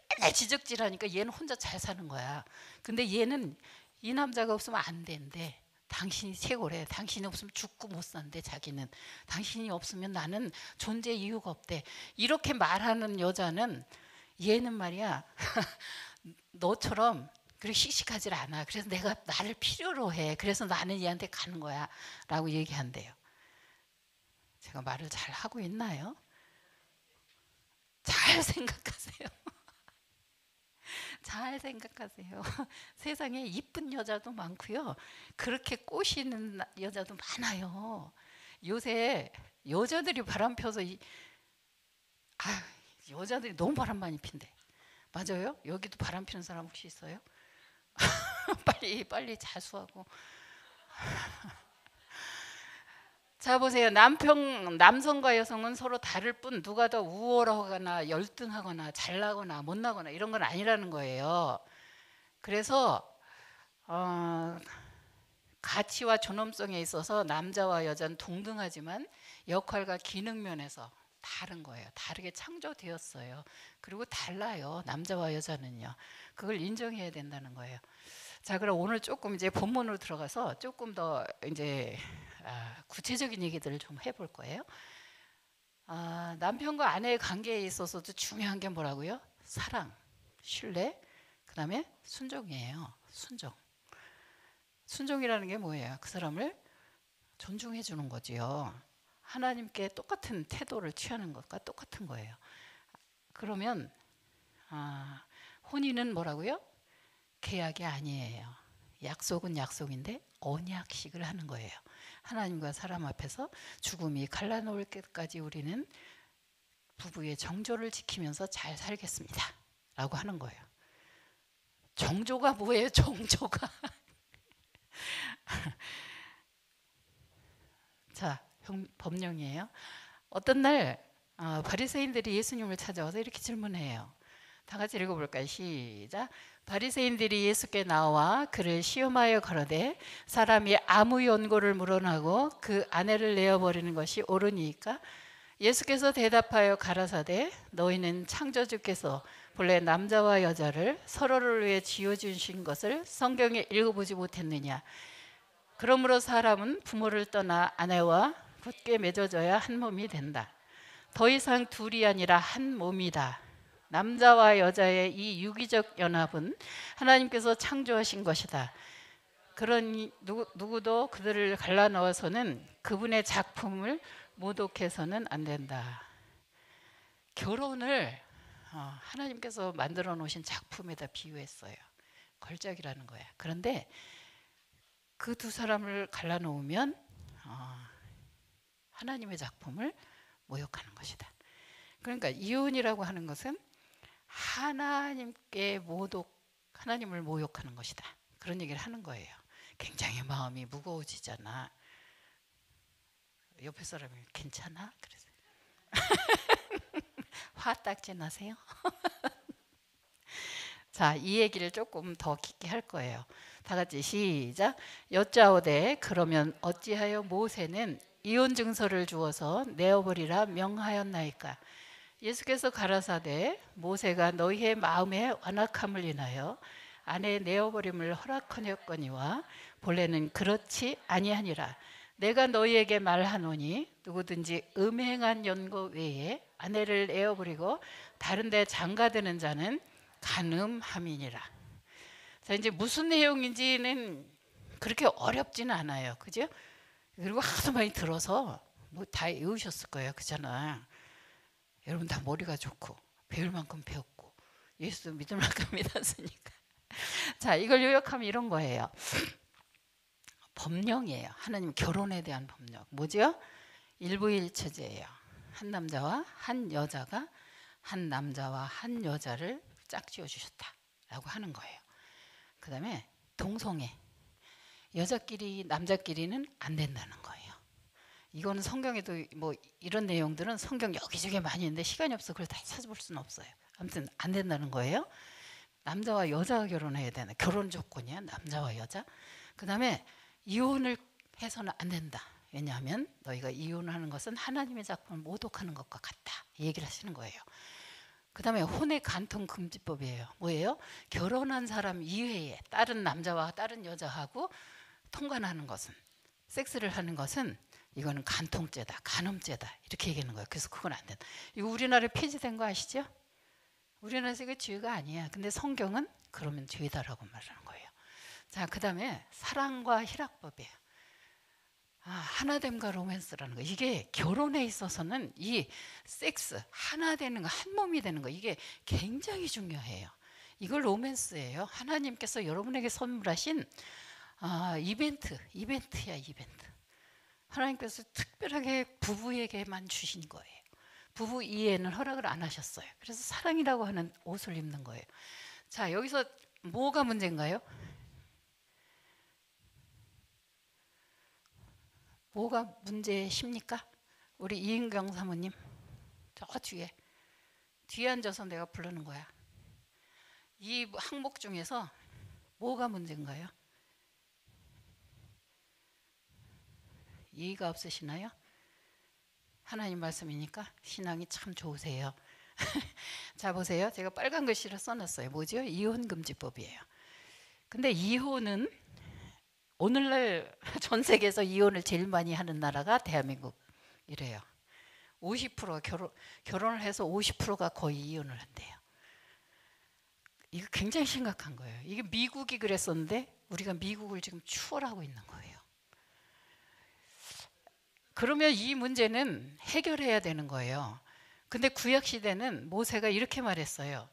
맨날 지적질하니까 얘는 혼자 잘 사는 거야. 근데 얘는 이 남자가 없으면 안 된대. 당신이 최고래. 당신이 없으면 죽고 못 산대. 자기는 당신이 없으면 나는 존재 이유가 없대. 이렇게 말하는 여자는 얘는 말이야 너처럼 그렇게 씩씩하지 않아. 그래서 내가 나를 필요로 해. 그래서 나는 얘한테 가는 거야 라고 얘기한대요. 제가 말을 잘 하고 있나요? 잘 생각하세요. 잘 생각하세요. 세상에 이쁜 여자도 많고요. 그렇게 꼬시는 여자도 많아요. 요새 여자들이 바람 펴서 여자들이 너무 바람 많이 핀대. 맞아요? 여기도 바람 피는 사람 혹시 있어요? 빨리 자수하고. 자 보세요. 남성과 여성은 서로 다를 뿐 누가 더 우월하거나 열등하거나 잘나거나 못나거나 이런 건 아니라는 거예요. 그래서 어, 가치와 존엄성에 있어서 남자와 여자는 동등하지만 역할과 기능 면에서 다른 거예요. 다르게 창조되었어요. 그리고 달라요. 남자와 여자는요. 그걸 인정해야 된다는 거예요. 자, 그럼 오늘 조금 이제 본문으로 들어가서 조금 더 이제 구체적인 얘기들을 좀 해볼 거예요. 남편과 아내의 관계에 있어서도 중요한 게 뭐라고요? 사랑, 신뢰, 그다음에 순종이에요. 순종. 순종이라는 게 뭐예요? 그 사람을 존중해 주는 거지요. 하나님께 똑같은 태도를 취하는 것과 똑같은 거예요. 그러면 혼인은 뭐라고요? 계약이 아니에요. 약속은 약속인데 언약식을 하는 거예요. 하나님과 사람 앞에서 죽음이 갈라놓을 때까지 우리는 부부의 정조를 지키면서 잘 살겠습니다 라고 하는 거예요. 정조가 뭐예요? 정조가 자, 법령이에요. 어떤 날 바리새인들이 예수님을 찾아와서 이렇게 질문해요. 다 같이 읽어볼까요? 시작. 바리새인들이 예수께 나와 그를 시험하여 가로되 사람이 아무 연고를 물어나고 그 아내를 내어버리는 것이 옳으니까? 예수께서 대답하여 가라사대 너희는 창조주께서 본래 남자와 여자를 서로를 위해 지어주신 것을 성경에 읽어보지 못했느냐? 그러므로 사람은 부모를 떠나 아내와 굳게 맺어져야 한 몸이 된다. 더 이상 둘이 아니라 한 몸이다. 남자와 여자의 이 유기적 연합은 하나님께서 창조하신 것이다. 그러니 누구도 그들을 갈라넣어서는 그분의 작품을 모독해서는 안 된다. 결혼을 하나님께서 만들어 놓으신 작품에다 비유했어요. 걸작이라는 거야. 그런데 그 두 사람을 갈라놓으면 하나님의 작품을 모욕하는 것이다. 그러니까 이혼이라고 하는 것은 하나님을 모욕하는 것이다. 그런 얘기를 하는 거예요. 굉장히 마음이 무거워지잖아. 옆에 사람이 괜찮아? 그래서 화딱지 나세요? 자, 이 얘기를 조금 더 깊게 할 거예요. 다 같이 시작. 여짜오되 그러면 어찌하여 모세는 이혼 증서를 주어서 내어버리라 명하였나이까? 예수께서 가라사대 모세가 너희의 마음의 완악함을 인하여 아내 내어버림을 허락하였거니와 본래는 그렇지 아니하니라. 내가 너희에게 말하노니 누구든지 음행한 연고 외에 아내를 내어버리고 다른 데 장가드는 자는 간음함이니라. 자, 이제 무슨 내용인지는 그렇게 어렵지는 않아요. 그죠? 그리고 하도 많이 들어서 뭐 다 외우셨을 거예요. 그잖아. 여러분 다 머리가 좋고 배울 만큼 배웠고 예수 믿을 만큼 믿었으니까. 자, 이걸 요약하면 이런 거예요. 법령이에요. 하나님 결혼에 대한 법령. 뭐죠? 일부일처제예요. 한 남자와 한 여자가 한 남자와 한 여자를 짝지어 주셨다라고 하는 거예요. 그 다음에 동성애. 여자끼리 남자끼리는 안 된다는 거예요. 이거는 성경에도 뭐 이런 내용들은 성경 여기저기 많이 있는데 시간이 없어 그래서 다 찾아볼 수는 없어요. 아무튼 안 된다는 거예요. 남자와 여자가 결혼해야 되는 결혼 조건이야. 남자와 여자. 그 다음에 이혼을 해서는 안 된다. 왜냐하면 너희가 이혼하는 것은 하나님의 작품을 모독하는 것과 같다. 이 얘기를 하시는 거예요. 그 다음에 혼의 간통 금지법이에요. 뭐예요? 결혼한 사람 이외에 다른 남자와 다른 여자하고 통관하는 것은 섹스를 하는 것은 이거는 간통죄다, 간음죄다 이렇게 얘기하는 거예요. 그래서 그건 안 된다. 이거 우리나라에 폐지된 거 아시죠? 우리나라에서 이거 죄가 아니야. 근데 성경은 그러면 죄다라고 말하는 거예요. 자, 그 다음에 사랑과 희락법이에요. 하나됨과 로맨스라는 거. 이게 결혼에 있어서는 이 섹스 하나 되는 거, 한 몸이 되는 거 이게 굉장히 중요해요. 이걸 로맨스예요. 하나님께서 여러분에게 선물하신 이벤트야 이벤트. 하나님께서 특별하게 부부에게만 주신 거예요. 부부 이해는 허락을 안 하셨어요. 그래서 사랑이라고 하는 옷을 입는 거예요. 자, 여기서 뭐가 문제인가요? 뭐가 문제십니까? 우리 이은경 사모님 저 뒤에 앉아서 내가 부르는 거야. 이 항목 중에서 뭐가 문제인가요? 이해가 없으시나요? 하나님 말씀이니까 신앙이 참 좋으세요. 자 보세요. 제가 빨간 글씨로 써놨어요. 뭐죠? 이혼금지법이에요. 근데 이혼은 오늘날 전 세계에서 이혼을 제일 많이 하는 나라가 대한민국이래요. 50% 결혼을 해서 50%가 거의 이혼을 한대요. 이거 굉장히 심각한 거예요. 이게 미국이 그랬었는데 우리가 미국을 지금 추월하고 있는 거예요. 그러면 이 문제는 해결해야 되는 거예요. 근데 구약 시대는 모세가 이렇게 말했어요.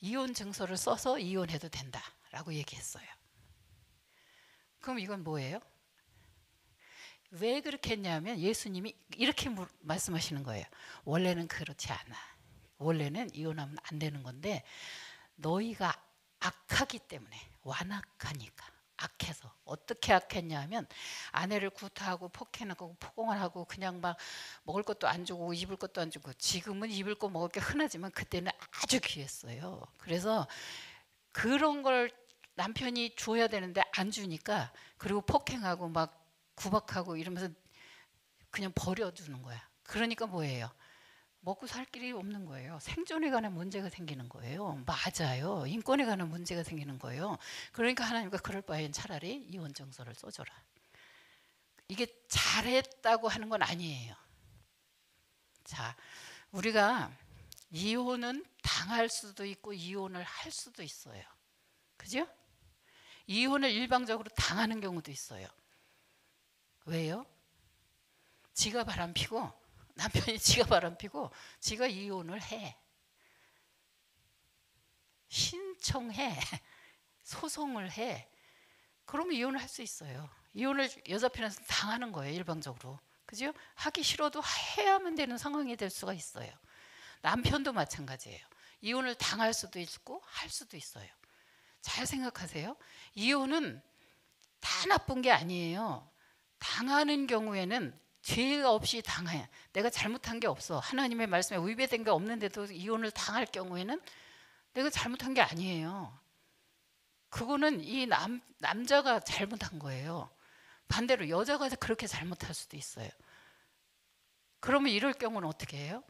이혼 증서를 써서 이혼해도 된다라고 얘기했어요. 그럼 이건 뭐예요? 왜 그렇게 했냐면 예수님이 이렇게 말씀하시는 거예요. 원래는 그렇지 않아. 원래는 이혼하면 안 되는 건데 너희가 악하기 때문에, 완악하니까, 악해서. 어떻게 악했냐면 아내를 구타하고 폭행하고 폭언을 하고 그냥 막 먹을 것도 안 주고 입을 것도 안 주고, 지금은 입을 거 먹을 게 흔하지만 그때는 아주 귀했어요. 그래서 그런 걸 남편이 줘야 되는데 안 주니까, 그리고 폭행하고 막 구박하고 이러면서 그냥 버려두는 거야. 그러니까 뭐예요? 먹고 살 길이 없는 거예요. 생존에 관한 문제가 생기는 거예요. 맞아요. 인권에 관한 문제가 생기는 거예요. 그러니까 하나님과 그럴 바엔 차라리 이혼 증서를 써줘라. 이게 잘했다고 하는 건 아니에요. 자, 우리가 이혼은 당할 수도 있고 이혼을 할 수도 있어요. 그죠? 이혼을 일방적으로 당하는 경우도 있어요. 왜요? 지가 바람피고, 남편이 지가 바람피고 지가 이혼을 해. 신청해. 소송을 해. 그러면 이혼을 할 수 있어요. 이혼을 여자 편에서 당하는 거예요. 일방적으로. 그죠? 하기 싫어도 해야만 되는 상황이 될 수가 있어요. 남편도 마찬가지예요. 이혼을 당할 수도 있고 할 수도 있어요. 잘 생각하세요. 이혼은 다 나쁜 게 아니에요. 당하는 경우에는 죄가 없이 당해. 내가 잘못한 게 없어. 하나님의 말씀에 위배된 게 없는데도 이혼을 당할 경우에는 내가 잘못한 게 아니에요. 그거는 이 남자가 잘못한 거예요. 반대로 여자가 그렇게 잘못할 수도 있어요. 그러면 이럴 경우는 어떻게 해요?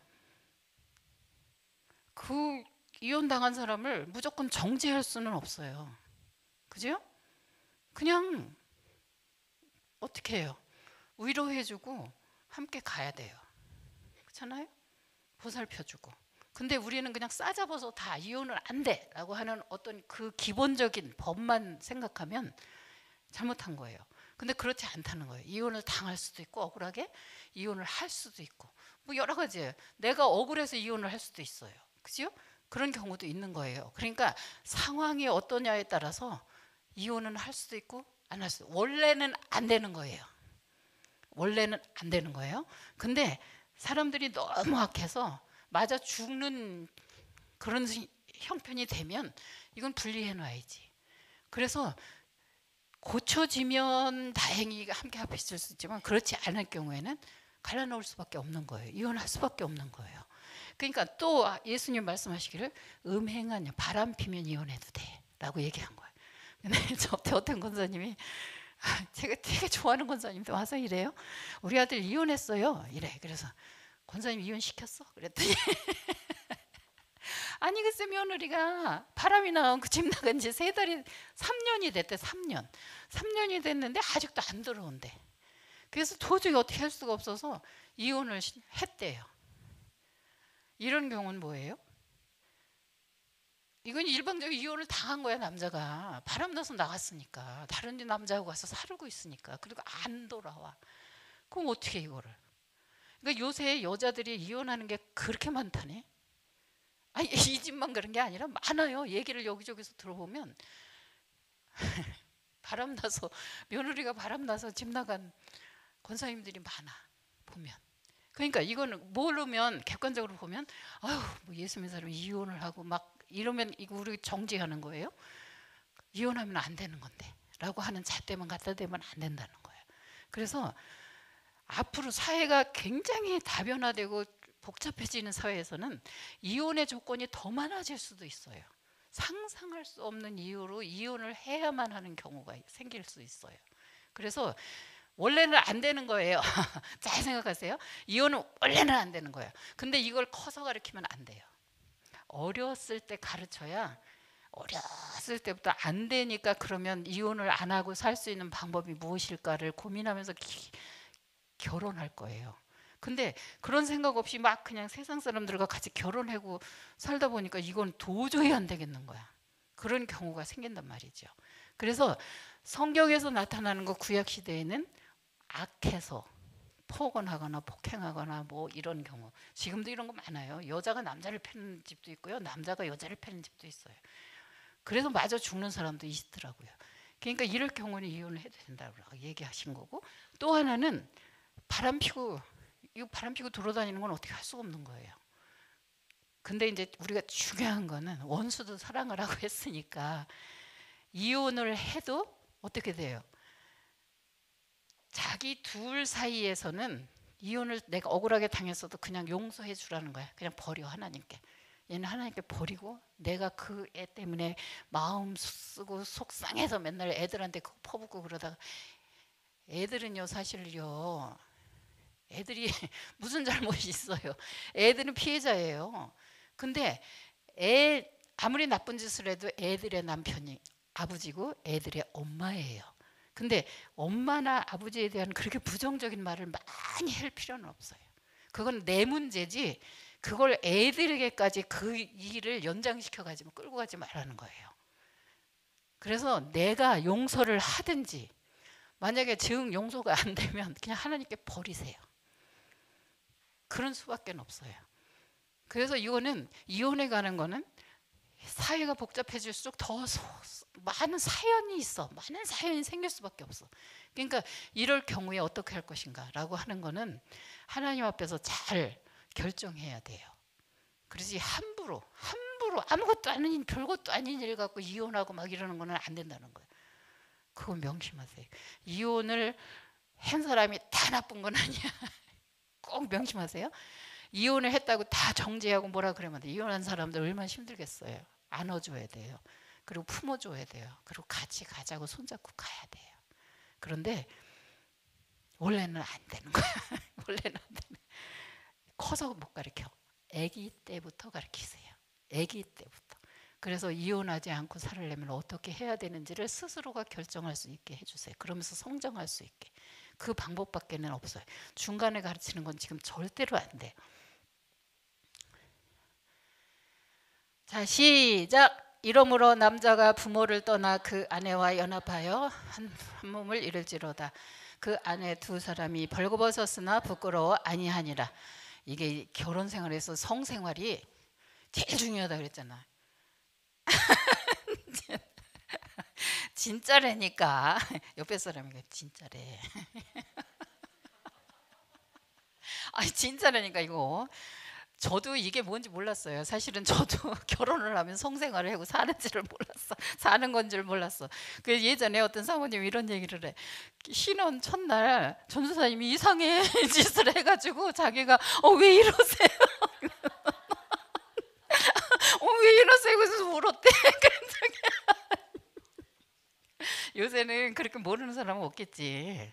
그 이혼 당한 사람을 무조건 정죄할 수는 없어요. 그죠? 그냥 어떻게 해요? 위로해주고 함께 가야 돼요. 그렇잖아요? 보살펴주고. 근데 우리는 그냥 싸잡아서 다 이혼을 안 돼 라고 하는 어떤 그 기본적인 법만 생각하면 잘못한 거예요. 근데 그렇지 않다는 거예요. 이혼을 당할 수도 있고 억울하게 이혼을 할 수도 있고 뭐 여러 가지예요. 내가 억울해서 이혼을 할 수도 있어요. 그죠? 그런 경우도 있는 거예요. 그러니까 상황이 어떠냐에 따라서 이혼은 할 수도 있고 안 할 수도 있고, 원래는 안 되는 거예요. 원래는 안 되는 거예요. 근데 사람들이 너무 악해서 맞아 죽는 그런 형편이 되면 이건 분리해 놔야지. 그래서 고쳐지면 다행히 함께 앞에 있을 수 있지만 그렇지 않을 경우에는 갈라놓을 수밖에 없는 거예요. 이혼할 수밖에 없는 거예요. 그러니까 또 예수님 말씀하시기를 음행한 바람 피면 이혼해도 돼 라고 얘기한 거예요. 근데 저한테 어떤 권사님이, 제가 되게 좋아하는 권사님도 와서 이래요. 우리 아들 이혼했어요. 이래. 그래서 권사님 이혼시켰어? 그랬더니 아니 글쎄 며느리가 바람이 나온 그 집 나간 지 3달이 3년이 됐대. 3년이 됐는데 아직도 안 들어온대. 그래서 도저히 어떻게 할 수가 없어서 이혼을 했대요. 이런 경우는 뭐예요? 이건 일방적인 이혼을 당한 거야. 남자가 바람나서 나갔으니까, 다른 남자하고 가서 살고 있으니까. 그리고 안 돌아와. 그럼 어떻게 이거를? 그러니까 요새 여자들이 이혼하는 게 그렇게 많다네. 아니 이 집만 그런 게 아니라 많아요. 얘기를 여기저기서 들어보면 바람나서, 며느리가 바람나서 집 나간 권사님들이 많아 보면. 그러니까 이거는 모르면, 객관적으로 보면 아유 뭐 예수 믿는 사람이 이혼을 하고 막 이러면 이거 우리 정죄하는 거예요. 이혼하면 안 되는 건데 라고 하는 잣대만 갖다 대면 안 된다는 거예요. 그래서 앞으로 사회가 굉장히 다변화되고 복잡해지는 사회에서는 이혼의 조건이 더 많아질 수도 있어요. 상상할 수 없는 이유로 이혼을 해야만 하는 경우가 생길 수 있어요. 그래서 원래는 안 되는 거예요. 잘 생각하세요. 이혼은 원래는 안 되는 거예요. 근데 이걸 커서 가르치면 안 돼요. 어렸을 때 가르쳐야, 어렸을 때부터 안 되니까 그러면 이혼을 안 하고 살 수 있는 방법이 무엇일까를 고민하면서 결혼할 거예요. 근데 그런 생각 없이 막 그냥 세상 사람들과 같이 결혼하고 살다 보니까 이건 도저히 안 되겠는 거야. 그런 경우가 생긴단 말이죠. 그래서 성경에서 나타나는 거, 구약 시대에는 악해서 폭언하거나 폭행하거나 뭐 이런 경우, 지금도 이런 거 많아요. 여자가 남자를 패는 집도 있고요, 남자가 여자를 패는 집도 있어요. 그래서 마저 죽는 사람도 있더라고요. 그러니까 이럴 경우는 이혼을 해도 된다고 얘기하신 거고, 또 하나는 바람 피고 돌아다니는 건 어떻게 할 수가 없는 거예요. 근데 이제 우리가 중요한 거는 원수도 사랑을 하고 했으니까 이혼을 해도 어떻게 돼요? 자기 둘 사이에서는 이혼을 내가 억울하게 당했어도 그냥 용서해 주라는 거야. 그냥 버려, 하나님께. 얘는 하나님께 버리고, 내가 그 애 때문에 마음 쓰고 속상해서 맨날 애들한테 그거 퍼붓고 그러다가, 애들은요 사실요, 애들이 무슨 잘못이 있어요? 애들은 피해자예요. 근데 아무리 나쁜 짓을 해도 애들의 남편이 아버지고 애들의 엄마예요. 근데 엄마나 아버지에 대한 그렇게 부정적인 말을 많이 할 필요는 없어요. 그건 내 문제지, 그걸 애들에게까지 그 일을 연장시켜 가지고 끌고 가지 말라는 거예요. 그래서 내가 용서를 하든지, 만약에 즉 용서가 안 되면 그냥 하나님께 버리세요. 그런 수밖에 없어요. 그래서 이거는, 이혼에 가는 거는 사회가 복잡해질수록 더 많은 사연이 있어. 많은 사연이 생길 수밖에 없어. 그러니까 이럴 경우에 어떻게 할 것인가 라고 하는 거는 하나님 앞에서 잘 결정해야 돼요. 그러지 함부로 아무것도 아닌, 별것도 아닌 일 갖고 이혼하고 막 이러는 거는 안 된다는 거예요. 그거 명심하세요. 이혼을 한 사람이 다 나쁜 건 아니야. 꼭 명심하세요. 이혼을 했다고 다 정죄하고 뭐라 그러면 돼. 이혼한 사람들 얼마나 힘들겠어요. 안아줘야 돼요. 그리고 품어줘야 돼요. 그리고 같이 가자고 손잡고 가야 돼요. 그런데 원래는 안 되는 거야. 원래는 안 되는. 커서 못 가르쳐. 아기 때부터 가르치세요. 아기 때부터. 그래서 이혼하지 않고 살려면 어떻게 해야 되는지를 스스로가 결정할 수 있게 해주세요. 그러면서 성장할 수 있게. 그 방법밖에는 없어요. 중간에 가르치는 건 지금 절대로 안 돼요. 자, 시작. 이러므로 남자가 부모를 떠나 그 아내와 연합하여 한 몸을 이룰지로다. 그 아내 두 사람이 벌거벗었으나 부끄러워 아니하니라. 이게 결혼 생활에서 성생활이 제일 중요하다 그랬잖아. 진짜래니까. 옆에 사람이 진짜래. 아니 진짜라니까 이거. 저도 이게 뭔지 몰랐어요. 사실은 저도 결혼을 하면 성생활을 하고 사는지를 몰랐어. 사는 건 줄 몰랐어. 그 예전에 어떤 사모님이 이런 얘기를 해. 신혼 첫날 전도사님이 이상해 짓을 해가지고 자기가 왜 이러세요? 왜 이러세요? 그래서 울었대. 요새는 그렇게 모르는 사람은 없겠지.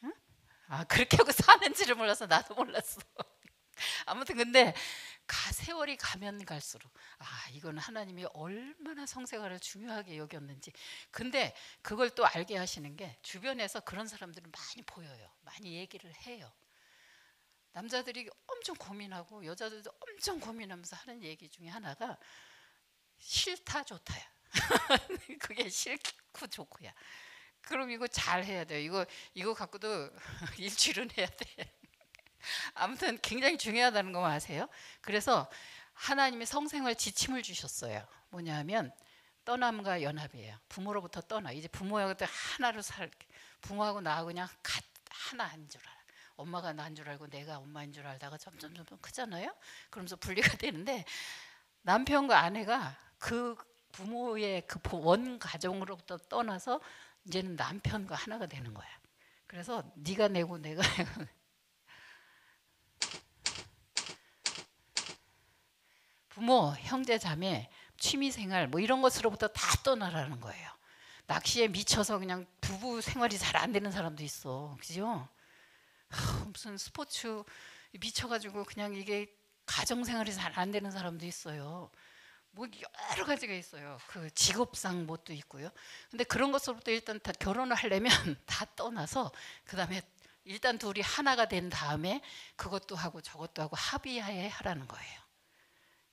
응? 아 그렇게 하고 사는지를 몰라서 나도 몰랐어. 아무튼 근데 세월이 가면 갈수록 이건 하나님이 얼마나 성생활을 중요하게 여겼는지. 근데 그걸 또 알게 하시는 게 주변에서 그런 사람들은 많이 보여요. 많이 얘기를 해요. 남자들이 엄청 고민하고 여자들도 엄청 고민하면서 하는 얘기 중에 하나가 싫다 좋다야. 그게 싫고 좋고야. 그럼 이거 잘 해야 돼요. 이거 갖고도 일주일은 해야 돼. 아무튼 굉장히 중요하다는 거 아세요? 그래서 하나님이 성생활 지침을 주셨어요. 뭐냐면 떠남과 연합이에요. 부모로부터 떠나. 이제 부모하고 하나로 부모하고 나하고 그냥 하나인 줄 알아. 엄마가 나인 줄 알고 내가 엄마인 줄 알다가 점점 크잖아요. 그러면서 분리가 되는데 남편과 아내가 그 부모의 그 원 가정으로부터 떠나서 이제는 남편과 하나가 되는 거야. 그래서 네가 내고 내가 부모, 형제, 자매, 취미생활 뭐 이런 것으로부터 다 떠나라는 거예요. 낚시에 미쳐서 그냥 부부 생활이 잘 안 되는 사람도 있어. 그죠? 무슨 스포츠 미쳐가지고 그냥 이게 가정 생활이 잘 안 되는 사람도 있어요. 뭐 여러 가지가 있어요. 그 직업상 뭣도 있고요. 근데 그런 것으로부터 일단 다 결혼을 하려면 다 떠나서 그다음에 일단 둘이 하나가 된 다음에 그것도 하고 저것도 하고 합의하에 하라는 거예요.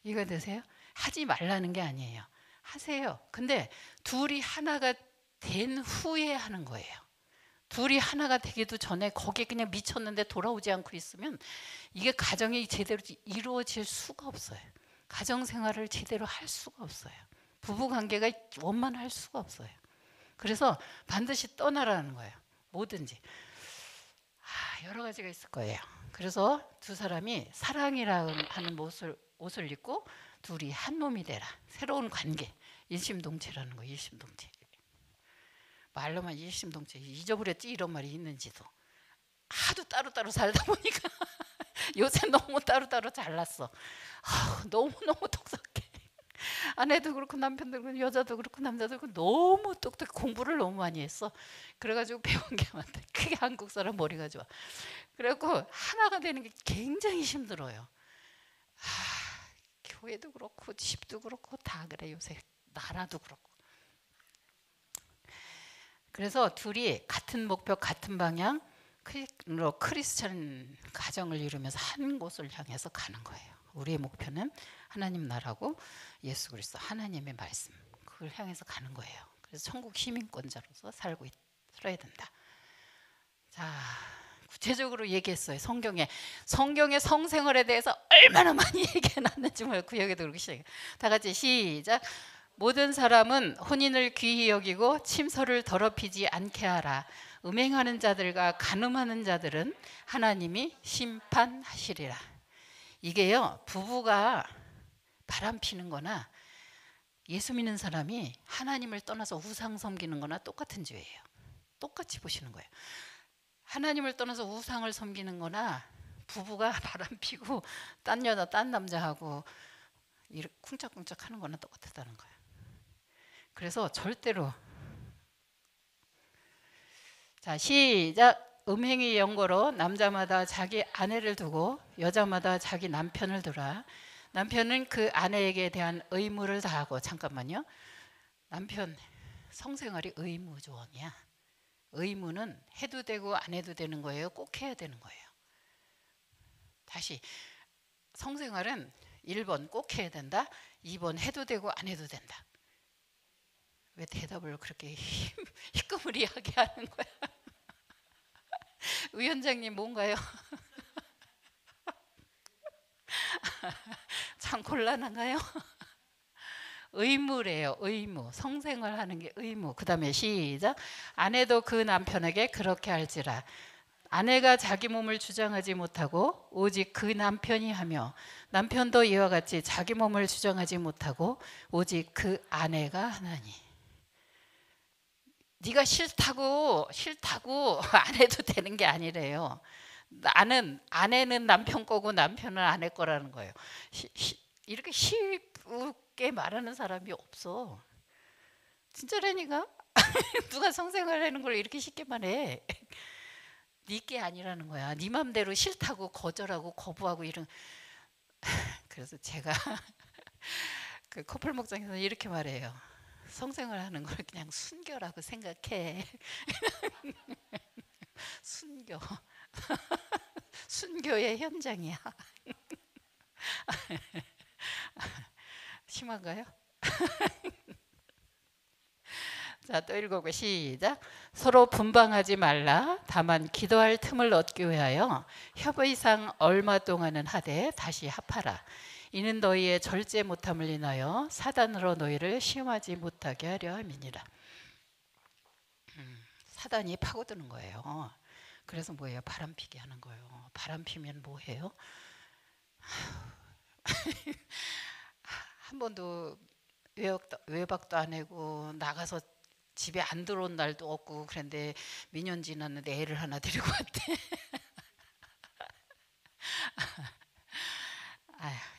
이거 되세요? 하지 말라는 게 아니에요. 하세요. 근데 둘이 하나가 된 후에 하는 거예요. 둘이 하나가 되기도 전에 거기에 그냥 미쳤는데 돌아오지 않고 있으면 이게 가정이 제대로 이루어질 수가 없어요. 가정 생활을 제대로 할 수가 없어요. 부부 관계가 원만할 수가 없어요. 그래서 반드시 떠나라는 거예요. 뭐든지. 여러 가지가 있을 거예요. 그래서 두 사람이 사랑이라는 하는 옷을 입고 둘이 한 몸이 되라. 새로운 관계. 일심동체라는 거예요. 일심동체. 말로만 일심동체. 잊어버렸지 이런 말이 있는지도. 하도 따로따로 살다 보니까 요새 너무 따로따로 잘났어. 너무너무 똑똑해. 아내도 그렇고 남편도 그렇고 여자도 그렇고 남자도 그렇고 너무 똑똑해. 공부를 너무 많이 했어. 그래가지고 배운 게 많대. 그게 한국 사람 머리가 좋아. 그래갖고 하나가 되는 게 굉장히 힘들어요. 교회도 그렇고 집도 그렇고 다 그래 요새. 나라도 그렇고. 그래서 둘이 같은 목표 같은 방향 크리스찬 가정을 이루면서 한 곳을 향해서 가는 거예요. 우리의 목표는 하나님 나라고 예수 그리스도 하나님의 말씀 그걸 향해서 가는 거예요. 그래서 천국 시민권자로서 살아야 된다. 자, 구체적으로 얘기했어요. 성경의 성생활에 대해서 얼마나 많이 얘기해놨는지 몰라요. 구약에도 그렇게 시작해요. 다 같이 시작. 모든 사람은 혼인을 귀히 여기고 침소를 더럽히지 않게 하라. 음행하는 자들과 간음하는 자들은 하나님이 심판하시리라. 이게요, 부부가 바람피는 거나 예수 믿는 사람이 하나님을 떠나서 우상 섬기는 거나 똑같은 죄예요. 똑같이 보시는 거예요. 하나님을 떠나서 우상을 섬기는 거나 부부가 바람피고 딴 여자 딴 남자하고 이렇게 쿵짝쿵짝 하는 거나 똑같다는 거예요. 그래서 절대로 자 시작. 음행이 영거로 남자마다 자기 아내를 두고 여자마다 자기 남편을 두라. 남편은 그 아내에게 대한 의무를 다하고 잠깐만요. 남편 성생활이 의무조항이야. 의무는 해도 되고 안 해도 되는 거예요. 꼭 해야 되는 거예요. 다시 성생활은 1번 꼭 해야 된다. 2번 해도 되고 안 해도 된다. 왜 대답을 그렇게 희끄무리하게 하는 거야? 위원장님 뭔가요? 참 곤란한가요? 의무래요. 의무. 성생활 하는 게 의무. 그 다음에 시작. 아내도 그 남편에게 그렇게 할지라. 아내가 자기 몸을 주장하지 못하고 오직 그 남편이 하며 남편도 이와 같이 자기 몸을 주장하지 못하고 오직 그 아내가 하나니. 네가 싫다고 안 해도 되는 게 아니래요. 아내는 남편 거고 남편은 아내 거라는 거예요. 이렇게 쉽게 말하는 사람이 없어. 진짜라니까? 누가 성생활 하는 걸 이렇게 쉽게 말해. 네 게 아니라는 거야. 네 맘대로 싫다고 거절하고 거부하고 이런. 그래서 제가 그 커플 목장에서 이렇게 말해요. 성생활 하는 걸 그냥 순교라고 생각해. 순교. 순교의 현장이야. 심한가요? 자, 또 읽어보 시작. 서로 분방하지 말라. 다만 기도할 틈을 얻기 위하여 협의상 얼마 동안은 하되 다시 합하라. 이는 너희의 절제 못함을 인하여 사단으로 너희를 시험하지 못하게 하려 함이니라. 사단이 파고드는 거예요. 그래서 뭐예요? 바람피게 하는 거예요. 바람피면 뭐해요? 한 번도 외박도 안 하고 나가서 집에 안 들어온 날도 없고 그런데 몇 년 지났는데 애를 하나 데리고 왔대.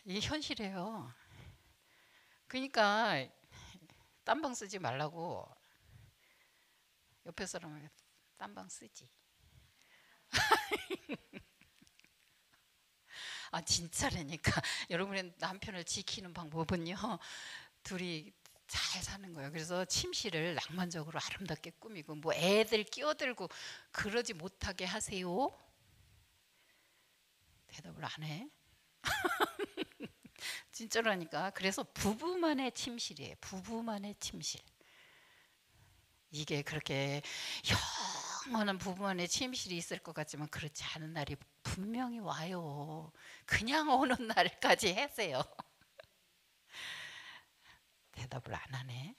이게 현실이에요. 그러니까 딴방 쓰지 말라고. 옆에 사람에게 딴방 쓰지. 아 진짜라니까. 여러분의 남편을 지키는 방법은요, 둘이 잘 사는 거예요. 그래서 침실을 낭만적으로 아름답게 꾸미고 뭐 애들 끼어들고 그러지 못하게 하세요. 대답을 안 해. 진짜라니까. 그래서 부부만의 침실이에요. 부부만의 침실. 이게 그렇게 영원한 부부만의 침실이 있을 것 같지만 그렇지 않은 날이 분명히 와요. 그냥 오는 날까지 하세요. 대답을 안 하네.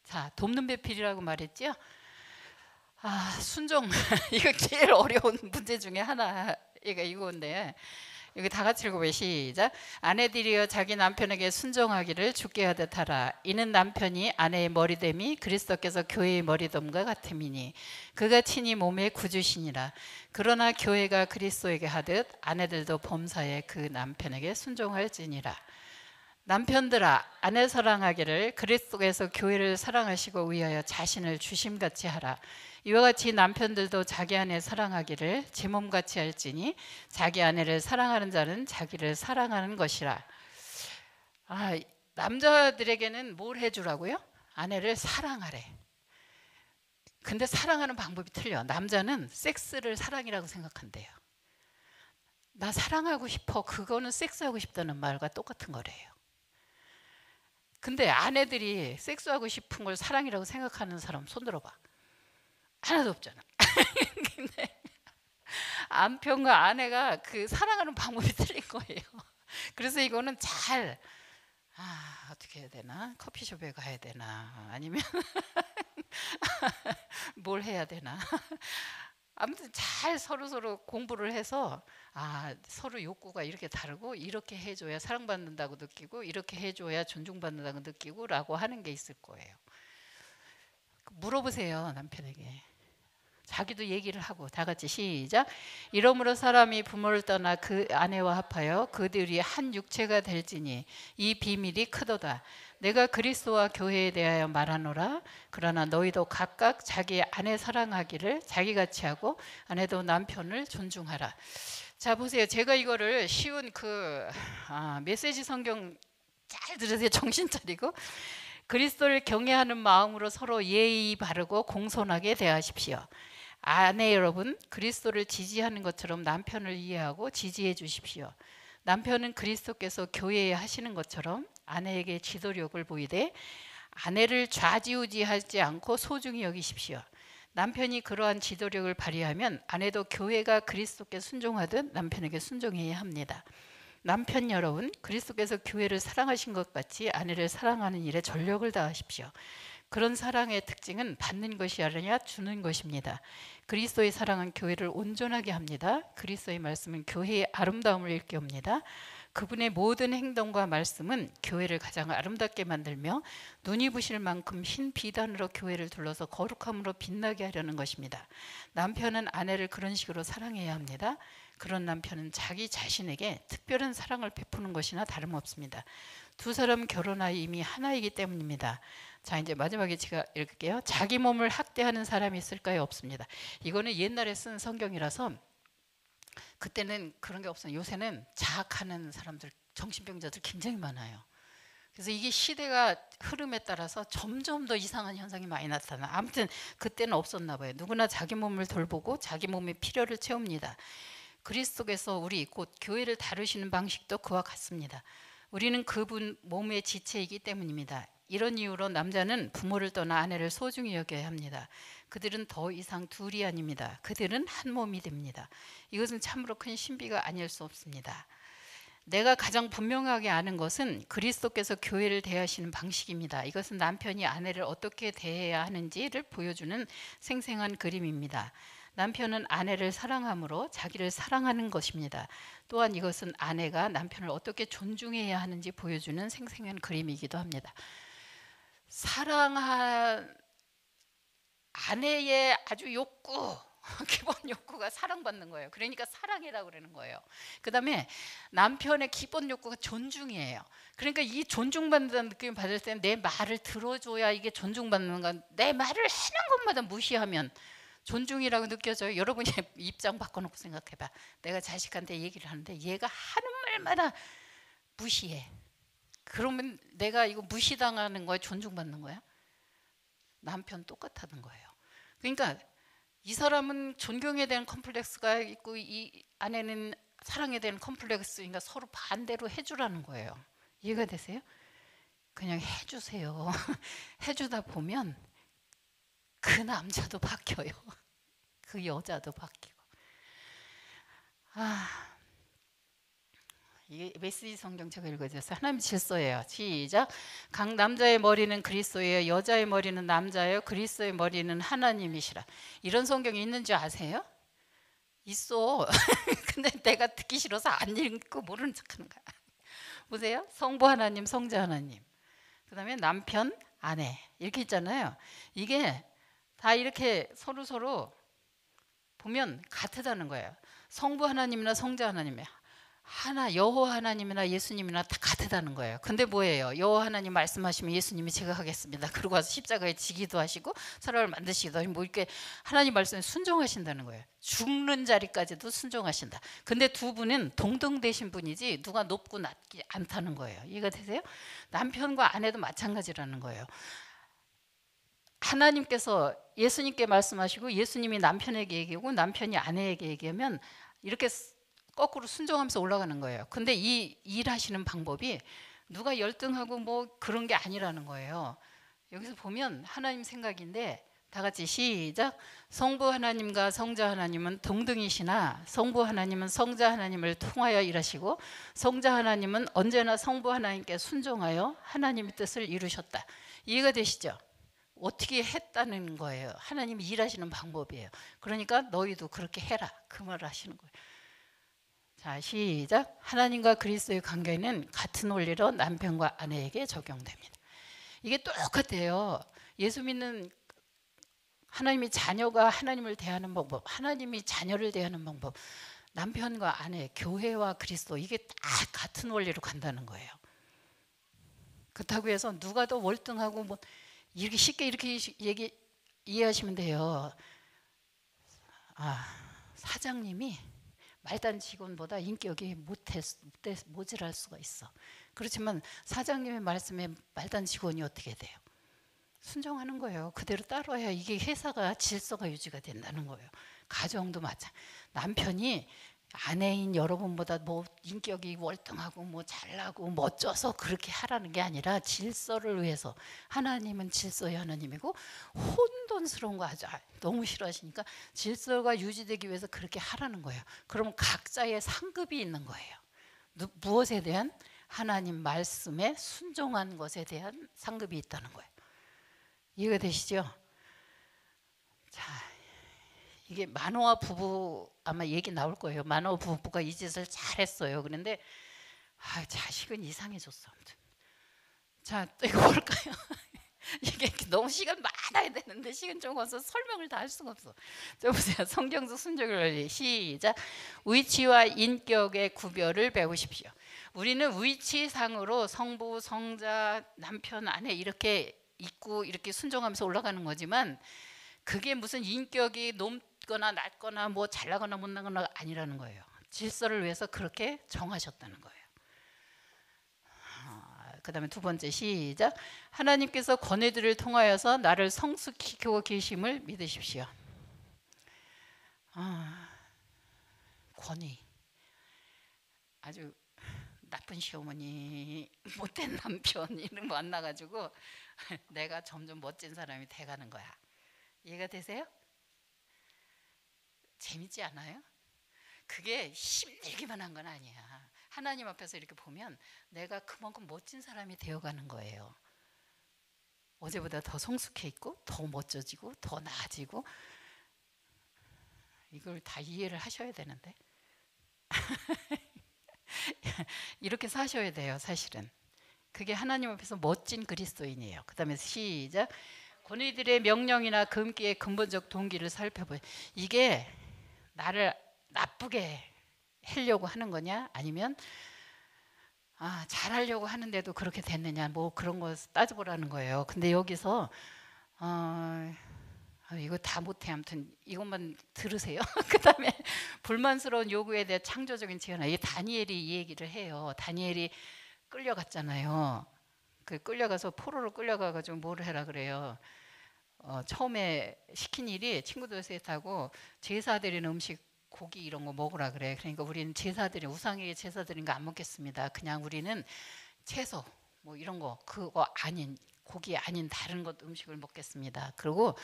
자, 돕는 배필이라고 말했죠? 아, 순종. 이거 제일 어려운 문제 중에 하나가 이건데, 여기 다 같이 읽어봐요. 시작. 아내들이여 자기 남편에게 순종하기를 주께 하듯 하라. 이는 남편이 아내의 머리됨이 그리스도께서 교회의 머리됨과 같음이니 그가 친히 몸의 구주시니라. 그러나 교회가 그리스도에게 하듯 아내들도 범사에 그 남편에게 순종할지니라. 남편들아 아내 사랑하기를 그리스도께서 교회를 사랑하시고 위하여 자신을 주심같이 하라. 이와 같이 남편들도 자기 아내 사랑하기를 제 몸같이 할지니 자기 아내를 사랑하는 자는 자기를 사랑하는 것이라. 아, 남자들에게는 뭘 해주라고요? 아내를 사랑하래. 근데 사랑하는 방법이 틀려. 남자는 섹스를 사랑이라고 생각한대요. 나 사랑하고 싶어. 그거는 섹스하고 싶다는 말과 똑같은 거래요. 근데 아내들이 섹스하고 싶은 걸 사랑이라고 생각하는 사람 손 들어봐. 하나도 없잖아. 근데 남편과 아내가 그 사랑하는 방법이 틀린 거예요. 그래서 이거는 잘 어떻게 해야 되나? 커피숍에 가야 되나? 아니면 뭘 해야 되나? 아무튼 잘 서로 공부를 해서 서로 욕구가 이렇게 다르고 이렇게 해줘야 사랑받는다고 느끼고 이렇게 해줘야 존중받는다고 느끼고 라고 하는 게 있을 거예요. 물어보세요 남편에게. 자기도 얘기를 하고 다 같이 시작. 이러므로 사람이 부모를 떠나 그 아내와 합하여 그들이 한 육체가 될지니 이 비밀이 크도다. 내가 그리스도와 교회에 대하여 말하노라. 그러나 너희도 각각 자기 아내 사랑하기를 자기같이 하고 아내도 남편을 존중하라. 자 보세요. 제가 이거를 쉬운 메시지 성경 잘 들으세요. 정신 차리고. 그리스도를 경외하는 마음으로 서로 예의 바르고 공손하게 대하십시오. 아내 여러분, 그리스도를 지지하는 것처럼 남편을 이해하고 지지해 주십시오. 남편은 그리스도께서 교회에 하시는 것처럼 아내에게 지도력을 보이되 아내를 좌지우지하지 않고 소중히 여기십시오. 남편이 그러한 지도력을 발휘하면 아내도 교회가 그리스도께 순종하듯 남편에게 순종해야 합니다. 남편 여러분, 그리스도께서 교회를 사랑하신 것 같이 아내를 사랑하는 일에 전력을 다하십시오. 그런 사랑의 특징은 받는 것이 아니라 주는 것입니다. 그리스도의 사랑은 교회를 온전하게 합니다. 그리스도의 말씀은 교회의 아름다움을 일깨웁니다. 그분의 모든 행동과 말씀은 교회를 가장 아름답게 만들며 눈이 부실 만큼 흰 비단으로 교회를 둘러서 거룩함으로 빛나게 하려는 것입니다. 남편은 아내를 그런 식으로 사랑해야 합니다. 그런 남편은 자기 자신에게 특별한 사랑을 베푸는 것이나 다름없습니다. 두 사람 결혼하여 이미 하나이기 때문입니다. 자 이제 마지막에 제가 읽을게요. 자기 몸을 학대하는 사람이 있을까요? 없습니다. 이거는 옛날에 쓴 성경이라서 그때는 그런 게 없어요. 요새는 자학하는 사람들, 정신병자들 굉장히 많아요. 그래서 이게 시대가 흐름에 따라서 점점 더 이상한 현상이 많이 나타나. 아무튼 그때는 없었나 봐요. 누구나 자기 몸을 돌보고 자기 몸의 필요를 채웁니다. 그리스도께서 우리 곧 교회를 다루시는 방식도 그와 같습니다. 우리는 그분 몸의 지체이기 때문입니다. 이런 이유로 남자는 부모를 떠나 아내를 소중히 여겨야 합니다. 그들은 더 이상 둘이 아닙니다. 그들은 한 몸이 됩니다. 이것은 참으로 큰 신비가 아닐 수 없습니다. 내가 가장 분명하게 아는 것은 그리스도께서 교회를 대하시는 방식입니다. 이것은 남편이 아내를 어떻게 대해야 하는지를 보여주는 생생한 그림입니다. 남편은 아내를 사랑함으로 자기를 사랑하는 것입니다. 또한 이것은 아내가 남편을 어떻게 존중해야 하는지 보여주는 생생한 그림이기도 합니다. 사랑한 아내의 아주 욕구, 기본 기본 욕구가 사랑받는 거예요. 그러니까 사랑이라고 그러는 거예요. 그 다음에 남편의 기본 욕구가 존중이에요. 그러니까 이 존중받는다는 느낌을 받을 때는 내 말을 들어줘야 이게 존중받는 건, 내 말을 하는 것마다 무시하면 존중이라고 느껴져요. 여러분이 입장 바꿔놓고 생각해봐. 내가 자식한테 얘기를 하는데 얘가 하는 말마다 무시해. 그러면 내가 이거 무시당하는 거야, 존중받는 거야? 남편 똑같다는 거예요. 그러니까 이 사람은 존경에 대한 컴플렉스가 있고 이 아내는 사랑에 대한 컴플렉스니까 서로 반대로 해주라는 거예요. 이해가 되세요? 그냥 해주세요. 해주다 보면 그 남자도 바뀌어요. 그 여자도 바뀌고. 이게 메시지 성경책 읽어주세요. 하나님 질서예요. 시작. 각 남자의 머리는 그리스도예요. 여자의 머리는 남자예요. 그리스도의 머리는 하나님이시라. 이런 성경이 있는 줄 아세요? 있어. 근데 내가 듣기 싫어서 안 읽고 모르는 척하는 거야. 보세요. 성부 하나님, 성자 하나님. 그 다음에 남편, 아내 이렇게 있잖아요. 이게 다 이렇게 서로 보면 같다는 거예요. 성부 하나님이나 성자 하나님이 하나, 여호와 하나님이나 예수님이나 다 같다는 거예요. 근데 뭐예요? 여호와 하나님 말씀하시면 예수님이 제가 하겠습니다. 그러고 와서 십자가에 지기도 하시고 사람을 만드시기도 하시고 뭐 이렇게 하나님 말씀에 순종하신다는 거예요. 죽는 자리까지도 순종하신다. 근데 두 분은 동등되신 분이지 누가 높고 낮지 않다는 거예요. 이해가 되세요? 남편과 아내도 마찬가지라는 거예요. 하나님께서 예수님께 말씀하시고 예수님이 남편에게 얘기하고 남편이 아내에게 얘기하면 이렇게 거꾸로 순종하면서 올라가는 거예요. 근데 이 일하시는 방법이 누가 열등하고 뭐 그런 게 아니라는 거예요. 여기서 보면 하나님 생각인데 다 같이 시작. 성부 하나님과 성자 하나님은 동등이시나 성부 하나님은 성자 하나님을 통하여 일하시고 성자 하나님은 언제나 성부 하나님께 순종하여 하나님의 뜻을 이루셨다. 이해가 되시죠? 어떻게 했다는 거예요. 하나님이 일하시는 방법이에요. 그러니까 너희도 그렇게 해라. 그 말을 하시는 거예요. 자, 시작. 하나님과 그리스도의 관계는 같은 원리로 남편과 아내에게 적용됩니다. 이게 똑같아요. 예수 믿는 하나님이 자녀가 하나님을 대하는 방법, 하나님이 자녀를 대하는 방법, 남편과 아내, 교회와 그리스도 이게 다 같은 원리로 간다는 거예요. 그렇다고 해서 누가 더 월등하고 뭐 이렇게 쉽게 이렇게 이해하시면 돼요. 사장님이 말단 직원보다 인격이 모자랄 수가 있어. 그렇지만 사장님의 말씀에 말단 직원이 어떻게 돼요? 순종하는 거예요. 그대로 따라야 이게 회사가 질서가 유지가 된다는 거예요. 가정도 마찬가지. 남편이 아내인 여러분보다 뭐 인격이 월등하고 뭐 잘나고 멋져서 그렇게 하라는 게 아니라 질서를 위해서. 하나님은 질서의 하나님이고 혼돈스러운 거 아주 너무 싫어하시니까 질서가 유지되기 위해서 그렇게 하라는 거예요. 그럼 각자의 상급이 있는 거예요. 무엇에 대한? 하나님 말씀에 순종한 것에 대한 상급이 있다는 거예요. 이해가 되시죠? 자, 이게 만호와 부부 아마 얘기 나올 거예요. 만호 부부가 이 짓을 잘했어요. 그런데 자식은 이상해졌어. 아무튼. 자, 또 이거 볼까요? 이게 너무 시간 많아야 되는데 시간 적어서 설명을 다 할 수가 없어. 자, 보세요. 성경적 순종의 원리 시작. 위치와 인격의 구별을 배우십시오. 우리는 위치상으로 성부, 성자, 남편, 아내 이렇게 있고 이렇게 순종하면서 올라가는 거지만 그게 무슨 인격이 높거나 낮거나 뭐 잘나거나 못나거나 아니라는 거예요. 질서를 위해서 그렇게 정하셨다는 거예요. 그 다음에 두 번째 시작. 하나님께서 권위들을 통하여서 나를 성숙시키고 계심을 믿으십시오. 권위. 아주 나쁜 시어머니, 못된 남편 이런 거 만나가지고 내가 점점 멋진 사람이 돼가는 거야. 이해가 되세요? 재밌지 않아요? 그게 힘들기만 한 건 아니야. 하나님 앞에서 이렇게 보면 내가 그만큼 멋진 사람이 되어가는 거예요. 어제보다 더 성숙해 있고 더 멋져지고 더 나아지고. 이걸 다 이해를 하셔야 되는데 이렇게 사셔야 돼요. 사실은 그게 하나님 앞에서 멋진 그리스도인이에요. 그 다음에 시작. 권위들의 명령이나 금기의 근본적 동기를 살펴보요. 이게 나를 나쁘게 하려고 하는 거냐, 아니면 잘하려고 하는데도 그렇게 됐느냐, 뭐 그런 거 따져보라는 거예요. 근데 여기서 이거 다 못해. 아무튼 이것만 들으세요. 그다음에 불만스러운 요구에 대해 창조적인 제안. 이 다니엘이 이 얘기를 해요. 다니엘이 끌려갔잖아요. 그 끌려가서 포로로 끌려가가지고 뭐를 해라 그래요. 처음에 시킨 일이 친구들 셋하고 제사 드리는 음식, 고기 이런 거 먹으라 그래. 그러니까 우리는 제사드린, 우상에게 제사드린 거 안 먹겠습니다. 그냥 우리는 채소 뭐 이런 거, 그거 아닌, 고기 아닌 다른 것 음식을 먹겠습니다. 그리고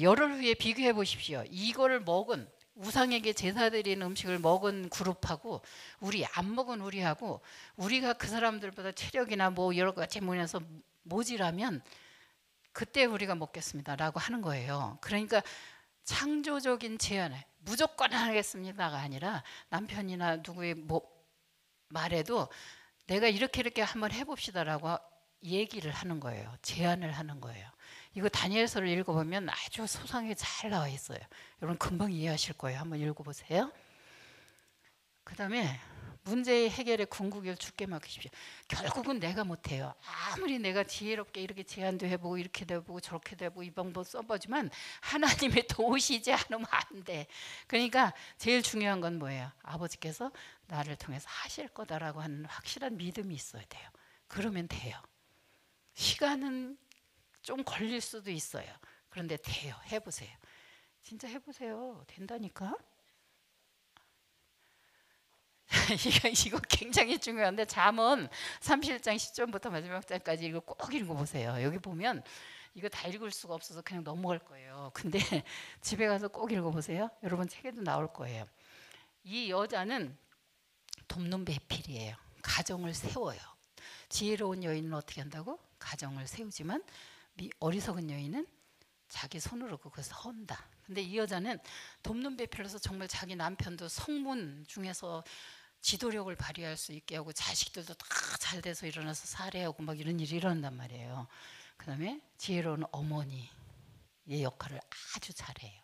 열흘 후에 비교해 보십시오. 이거를 먹은, 우상에게 제사드리는 음식을 먹은 그룹하고 우리 안 먹은 우리하고, 우리가 그 사람들보다 체력이나 뭐 여러 가지 모여서 모질하면 그때 우리가 먹겠습니다라고 하는 거예요. 그러니까 창조적인 제안을, 무조건 하겠습니다가 아니라 남편이나 누구의 뭐 말에도 내가 이렇게 한번 해봅시다라고 얘기를 하는 거예요. 제안을 하는 거예요. 이거 다니엘서를 읽어보면 아주 소상하게 잘 나와 있어요. 여러분 금방 이해하실 거예요. 한번 읽어보세요. 그 다음에 문제의 해결에 궁극을 주께 맡기십시오. 결국은 내가 못해요. 아무리 내가 지혜롭게 이렇게 제안도 해보고 이렇게도 해보고 저렇게도 해보고 이 방법 써보지만 하나님의 도우시지 않으면 안 돼. 그러니까 제일 중요한 건 뭐예요? 아버지께서 나를 통해서 하실 거다라고 하는 확실한 믿음이 있어야 돼요. 그러면 돼요. 시간은 좀 걸릴 수도 있어요. 그런데 돼요. 해보세요. 진짜 해보세요. 된다니까. 이거 굉장히 중요한데, 잠언 37장 10절부터 마지막 장까지 이거 꼭 읽어보세요. 여기 보면 이거 다 읽을 수가 없어서 그냥 넘어갈 거예요. 근데 집에 가서 꼭 읽어보세요. 여러분 책에도 나올 거예요. 이 여자는 돕는 배필이에요. 가정을 세워요. 지혜로운 여인은 어떻게 한다고? 가정을 세우지만 어리석은 여인은 자기 손으로 그것을 헌다. 근데 이 여자는 돕는 배필로서 정말 자기 남편도 성문 중에서 지도력을 발휘할 수 있게 하고 자식들도 다 잘 돼서 일어나서 살해하고 막 이런 일이 일어난단 말이에요. 그 다음에 지혜로운 어머니의 역할을 아주 잘해요.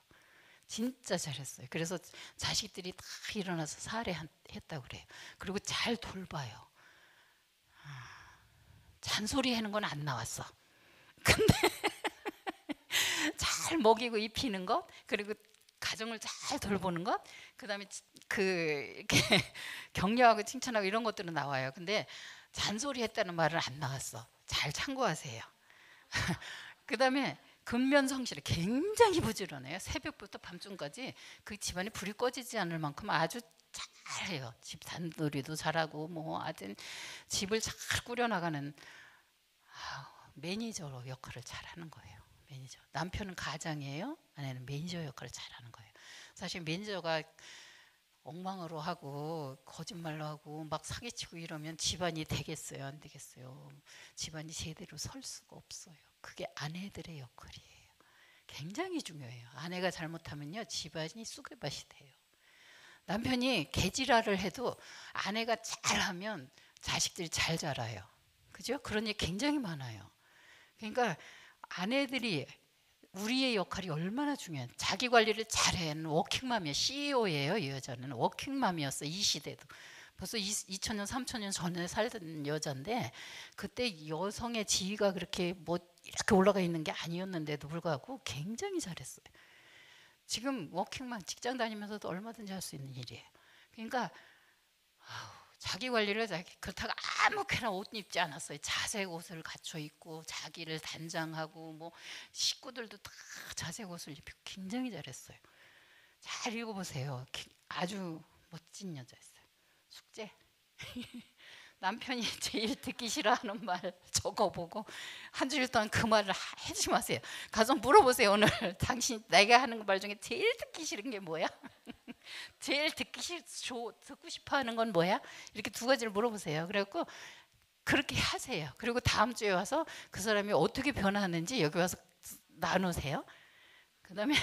진짜 잘했어요. 그래서 자식들이 다 일어나서 살해했다고 그래요. 그리고 잘 돌봐요. 잔소리하는 건 안 나왔어. 근데 잘 먹이고 입히는 것, 그리고 가정을 잘 돌보는 것, 그다음에 이렇게 격려하고 칭찬하고 이런 것들은 나와요. 근데 잔소리했다는 말은 안 나왔어. 잘 참고하세요. 그다음에 근면성실해. 굉장히 부지런해요. 새벽부터 밤중까지 그 집안에 불이 꺼지지 않을 만큼 아주 잘해요. 집 단돌이도 잘하고 뭐 아주 집을 잘 꾸려나가는 매니저 역할을 잘하는 거예요. 매니저. 남편은 가장이에요. 아내는 매니저 역할을 잘하는 거예요. 사실 매니저가 엉망으로 하고 거짓말로 하고 막 사기치고 이러면 집안이 되겠어요? 안 되겠어요? 집안이 제대로 설 수가 없어요. 그게 아내들의 역할이에요. 굉장히 중요해요. 아내가 잘못하면요 집안이 쑥대밭이 돼요. 남편이 개지랄을 해도 아내가 잘하면 자식들이 잘 자라요. 그죠? 그런 일 굉장히 많아요. 그러니까 아내들이 우리의 역할이 얼마나 중요한, 자기 관리를 잘한 워킹맘이에요. CEO예요. 이 여자는 워킹맘이었어. 이 시대도 벌써 2000년 3000년 전에 살던 여자인데, 그때 여성의 지위가 그렇게 뭐 이렇게 올라가 있는 게 아니었는데도 불구하고 굉장히 잘했어요. 지금 워킹맘 직장 다니면서도 얼마든지 할 수 있는 일이에요. 그러니까 자기 관리를 그렇다고 아무렇게나 옷 입지 않았어요. 자색 옷을 갖춰 입고 자기를 단장하고 뭐 식구들도 다 자색 옷을 입히고 굉장히 잘했어요. 잘 읽어보세요. 아주 멋진 여자였어요. 숙제. 남편이 제일 듣기 싫어하는 말 적어보고 한 주일 동안 그 말을 하지 마세요. 가서 물어보세요. 오늘 당신 내가 하는 말 중에 제일 듣기 싫은 게 뭐야? 제일 듣고 싶어하는 건 뭐야? 이렇게 두 가지를 물어보세요. 그래갖고 그렇게 하세요. 그리고 다음 주에 와서 그 사람이 어떻게 변하는지 여기 와서 나누세요. 그다음에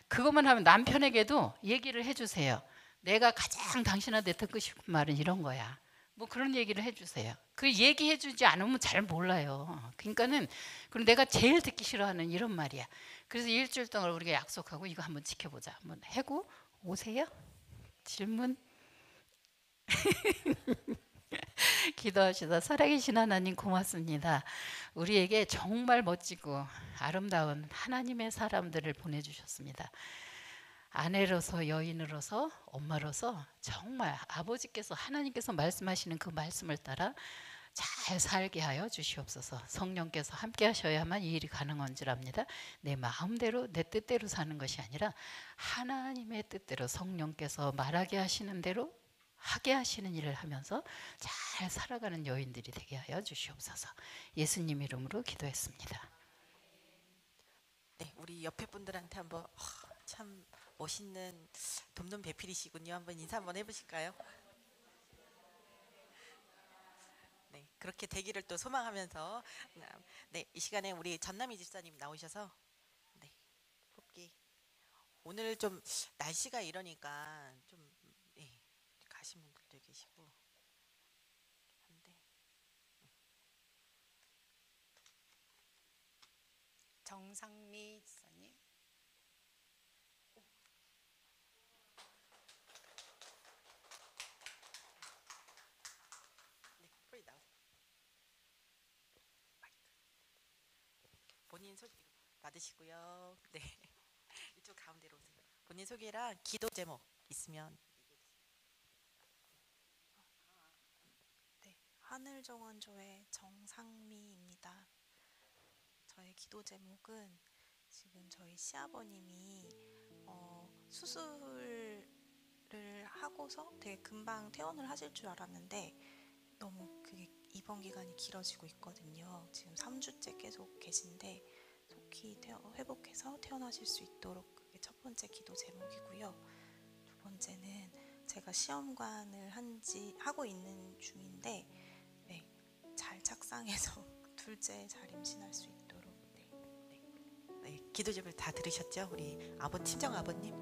그것만 하면 남편에게도 얘기를 해주세요. 내가 가장 당신한테 듣고 싶은 말은 이런 거야. 뭐 그런 얘기를 해주세요. 그 얘기해주지 않으면 잘 몰라요. 그러니까는 그럼 내가 제일 듣기 싫어하는 이런 말이야. 그래서 일주일 동안 우리가 약속하고 이거 한번 지켜보자. 한번 해고 오세요? 질문? 기도하시다 살아계신 하나님 고맙습니다. 우리에게 정말 멋지고 아름다운 하나님의 사람들을 보내주셨습니다. 아내로서 여인으로서 엄마로서 정말 아버지께서 하나님께서 말씀하시는 그 말씀을 따라 잘 살게 하여 주시옵소서. 성령께서 함께 하셔야만 이 일이 가능한 줄 압니다. 내 마음대로 내 뜻대로 사는 것이 아니라 하나님의 뜻대로 성령께서 말하게 하시는 대로 하게 하시는 일을 하면서 잘 살아가는 여인들이 되게 하여 주시옵소서. 예수님 이름으로 기도했습니다. 네, 우리 옆에 분들한테 한번 참 멋있는 돕는 배필이시군요. 한번 인사 한번 해보실까요? 네, 그렇게 되기를 또 소망하면서 네, 이 시간에 우리 전남희 집사님 나오셔서 네, 뽑기 오늘 좀 날씨가 이러니까 좀 예, 가신 분들도 계시고 한데 정상미 지사님. 네, 프리 나오세요. 마이크. 본인 소개 받으시고요. 네, 이쪽 가운데로 오세요. 본인 소개랑 기도 제목 있으면 네, 하늘정원교회 정상미입니다. 저의 기도 제목은 지금 저희 시아버님이 수술을 하고서 되게 금방 퇴원을 하실 줄 알았는데 너무 그게 입원 기간이 길어지고 있거든요. 지금 3주째 계속 계신데 속히 회복해서 퇴원하실 수 있도록 그게 첫 번째 기도 제목이고요. 두 번째는 제가 시험관을 하고 있는 중인데 네, 잘 착상해서 둘째 잘 임신할 수 있도록 네, 기도 제목 다 들으셨죠? 우리 친정 아버님?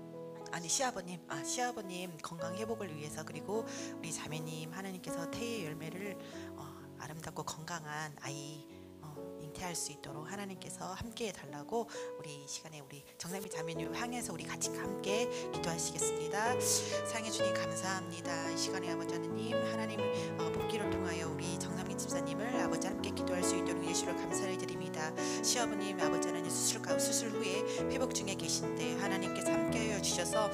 아니 시아버님, 시아버님 건강 회복을 위해서 그리고 우리 자매님 하나님께서 태의 열매를 아름답고 건강한 아이 잉태할 수 있도록 하나님께서 함께 해달라고 우리 이 시간에 우리 정상미 자매님 향해서 우리 같이 함께 기도하시겠습니다. 사랑해 주님 감사합니다. 이 시간에 아버지 하나님 복기를 통하여 우리 정상미 집사님을 아버지 함께 기도할 수 있도록 예수를 감사를 드립니다. 시아버님 아버지 하나님 수술 후에 회복 중에 계신데 하나님께서 함께하여 주셔서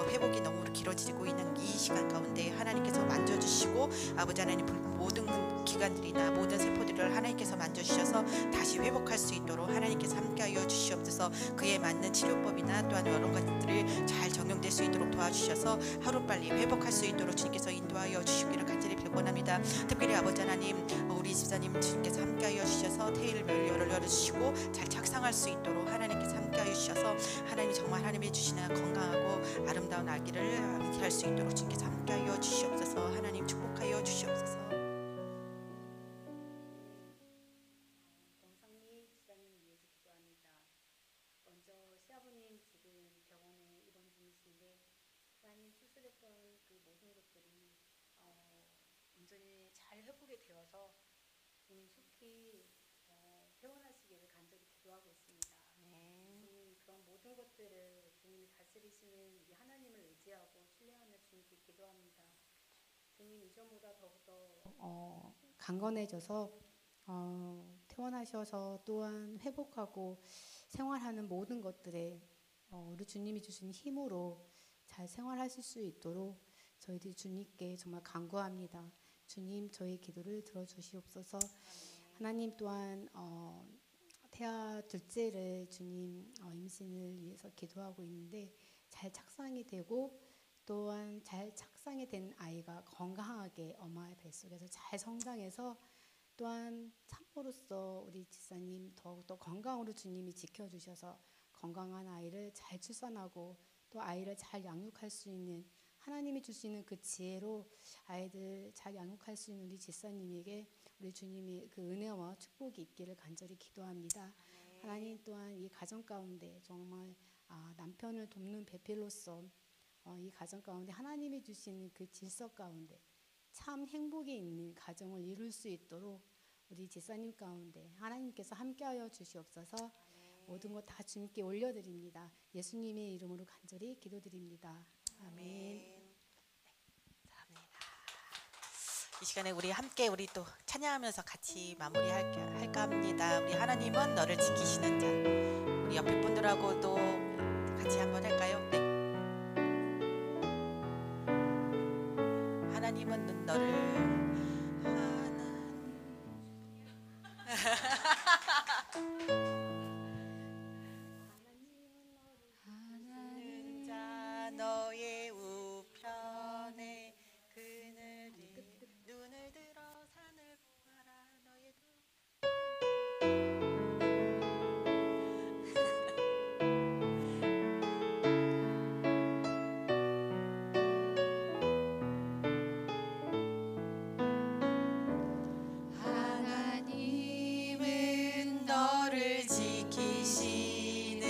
회복이 너무 길어지고 있는 이 시간 가운데 하나님께서 만져주시고 아버지 하나님 모든 기관들이나 모든 세포들을 하나님께서 만져주셔서 다시 회복할 수 있도록 하나님께서 함께하여 주시옵소서. 그에 맞는 치료법이나 또한 여러 가지들을 잘 적용될 수 있도록 도와주셔서 하루빨리 회복할 수 있도록 주님께서 인도하여 주시기를 간절히 빌곤합니다. 특별히 아버지 하나님 우리 집사님 주님께서 함께하여 주셔서 태일 열어주시고 잘 착상할 수 있도록 하나님께서 함께하여 주셔서 하나님이 정말 하나님이 주시는 건강하고 아름다운 아기를 잉태할 수 있도록 주님께서 함께하여 주시옵소서. 하나님 축복하여 주시옵소서. 정상미 지사님 위해서 기도합니다. 먼저 시아버님 지금 병원에 입원 중이신데 하나님 수술했던 그 모든 것들이 온전히 잘 회복이 되어서 주님 속히 퇴원하시기를 간절히 기도하고 있습니다. 주님 그런 모든 것들을 주님이 다스리시는 우리 하나님을 의지하고 신뢰하며 주님께 기도합니다. 주님 이전보다 더욱더 강건해져서 퇴원하셔서 또한 회복하고 생활하는 모든 것들에 우리 주님이 주신 힘으로 잘 생활하실 수 있도록 저희들이 주님께 정말 간구합니다. 주님 저희 기도를 들어주시옵소서. 하나님 또한 태아 둘째를 주님 임신을 위해서 기도하고 있는데 잘 착상이 되고 또한 잘 착상이 된 아이가 건강하게 엄마의 뱃속에서 잘 성장해서 또한 산모로서 우리 집사님 더욱더 건강으로 주님이 지켜주셔서 건강한 아이를 잘 출산하고 또 아이를 잘 양육할 수 있는 하나님이 주시는 그 지혜로 아이들 잘 양육할 수 있는 우리 집사님에게 우리 주님이 그 은혜와 축복이 있기를 간절히 기도합니다. 하나님 또한 이 가정 가운데 정말 남편을 돕는 배필로서 이 가정 가운데 하나님이 주시는 그 질서 가운데 참 행복이 있는 가정을 이룰 수 있도록 우리 집사님 가운데 하나님께서 함께하여 주시옵소서. 모든 것 다 주님께 올려드립니다. 예수님의 이름으로 간절히 기도드립니다. 아멘. 감사합니다. 이 시간에 우리 함께 우리 또 찬양하면서 같이 마무리할까 합니다. 우리 하나님은 너를 지키시는 자. 우리 옆에 분들하고도 같이 한번 할까요? 네. 하나님은 너를 하나님은 자 너의 우편에 그늘이 눈을 들어 산을 보아라 너의 하나님은 너를 지키시는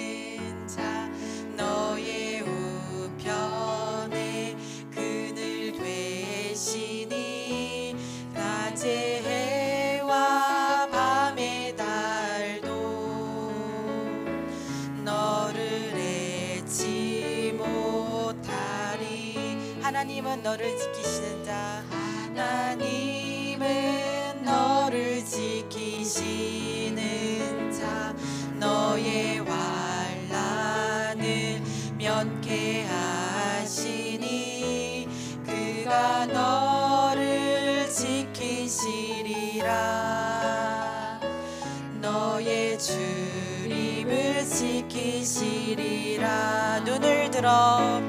자 너의 우편에 그늘 되시니 낮의 해와 밤의 달도 너를 잊지 못하리. 하나님은 너를 지키시는 자 하나님은 너를 지키시는 자 너의 환난을 면케하시니 그가 너를 지키시리라. 너의 주림을 지키시리라. 눈을 들어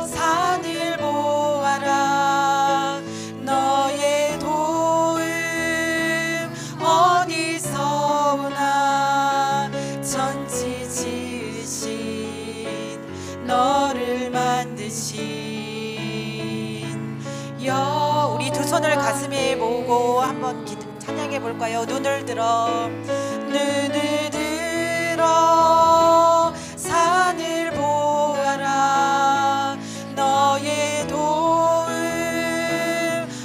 산을 보아라 너의 도움 어디서 오나 천지 지으신 너를 만드신 여. 우리 두 손을 가슴에 모으고 한번 찬양해 볼까요? 눈을 들어 산을 보아라 너의 도움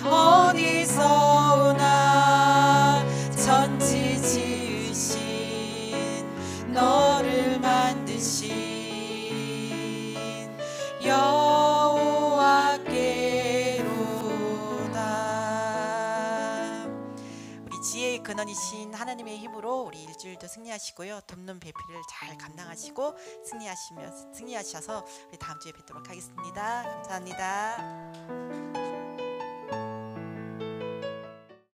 어디서 오나 천지 지으신 너를 만드신 여호와께로다. 우리 지혜의 근원이신 하나님의 힘으로 우리 일주일도 승리하시고요. 돕는 배필을 잘 감당하시고 승리하셔서 우리 다음 주에 뵙도록 하겠습니다. 감사합니다.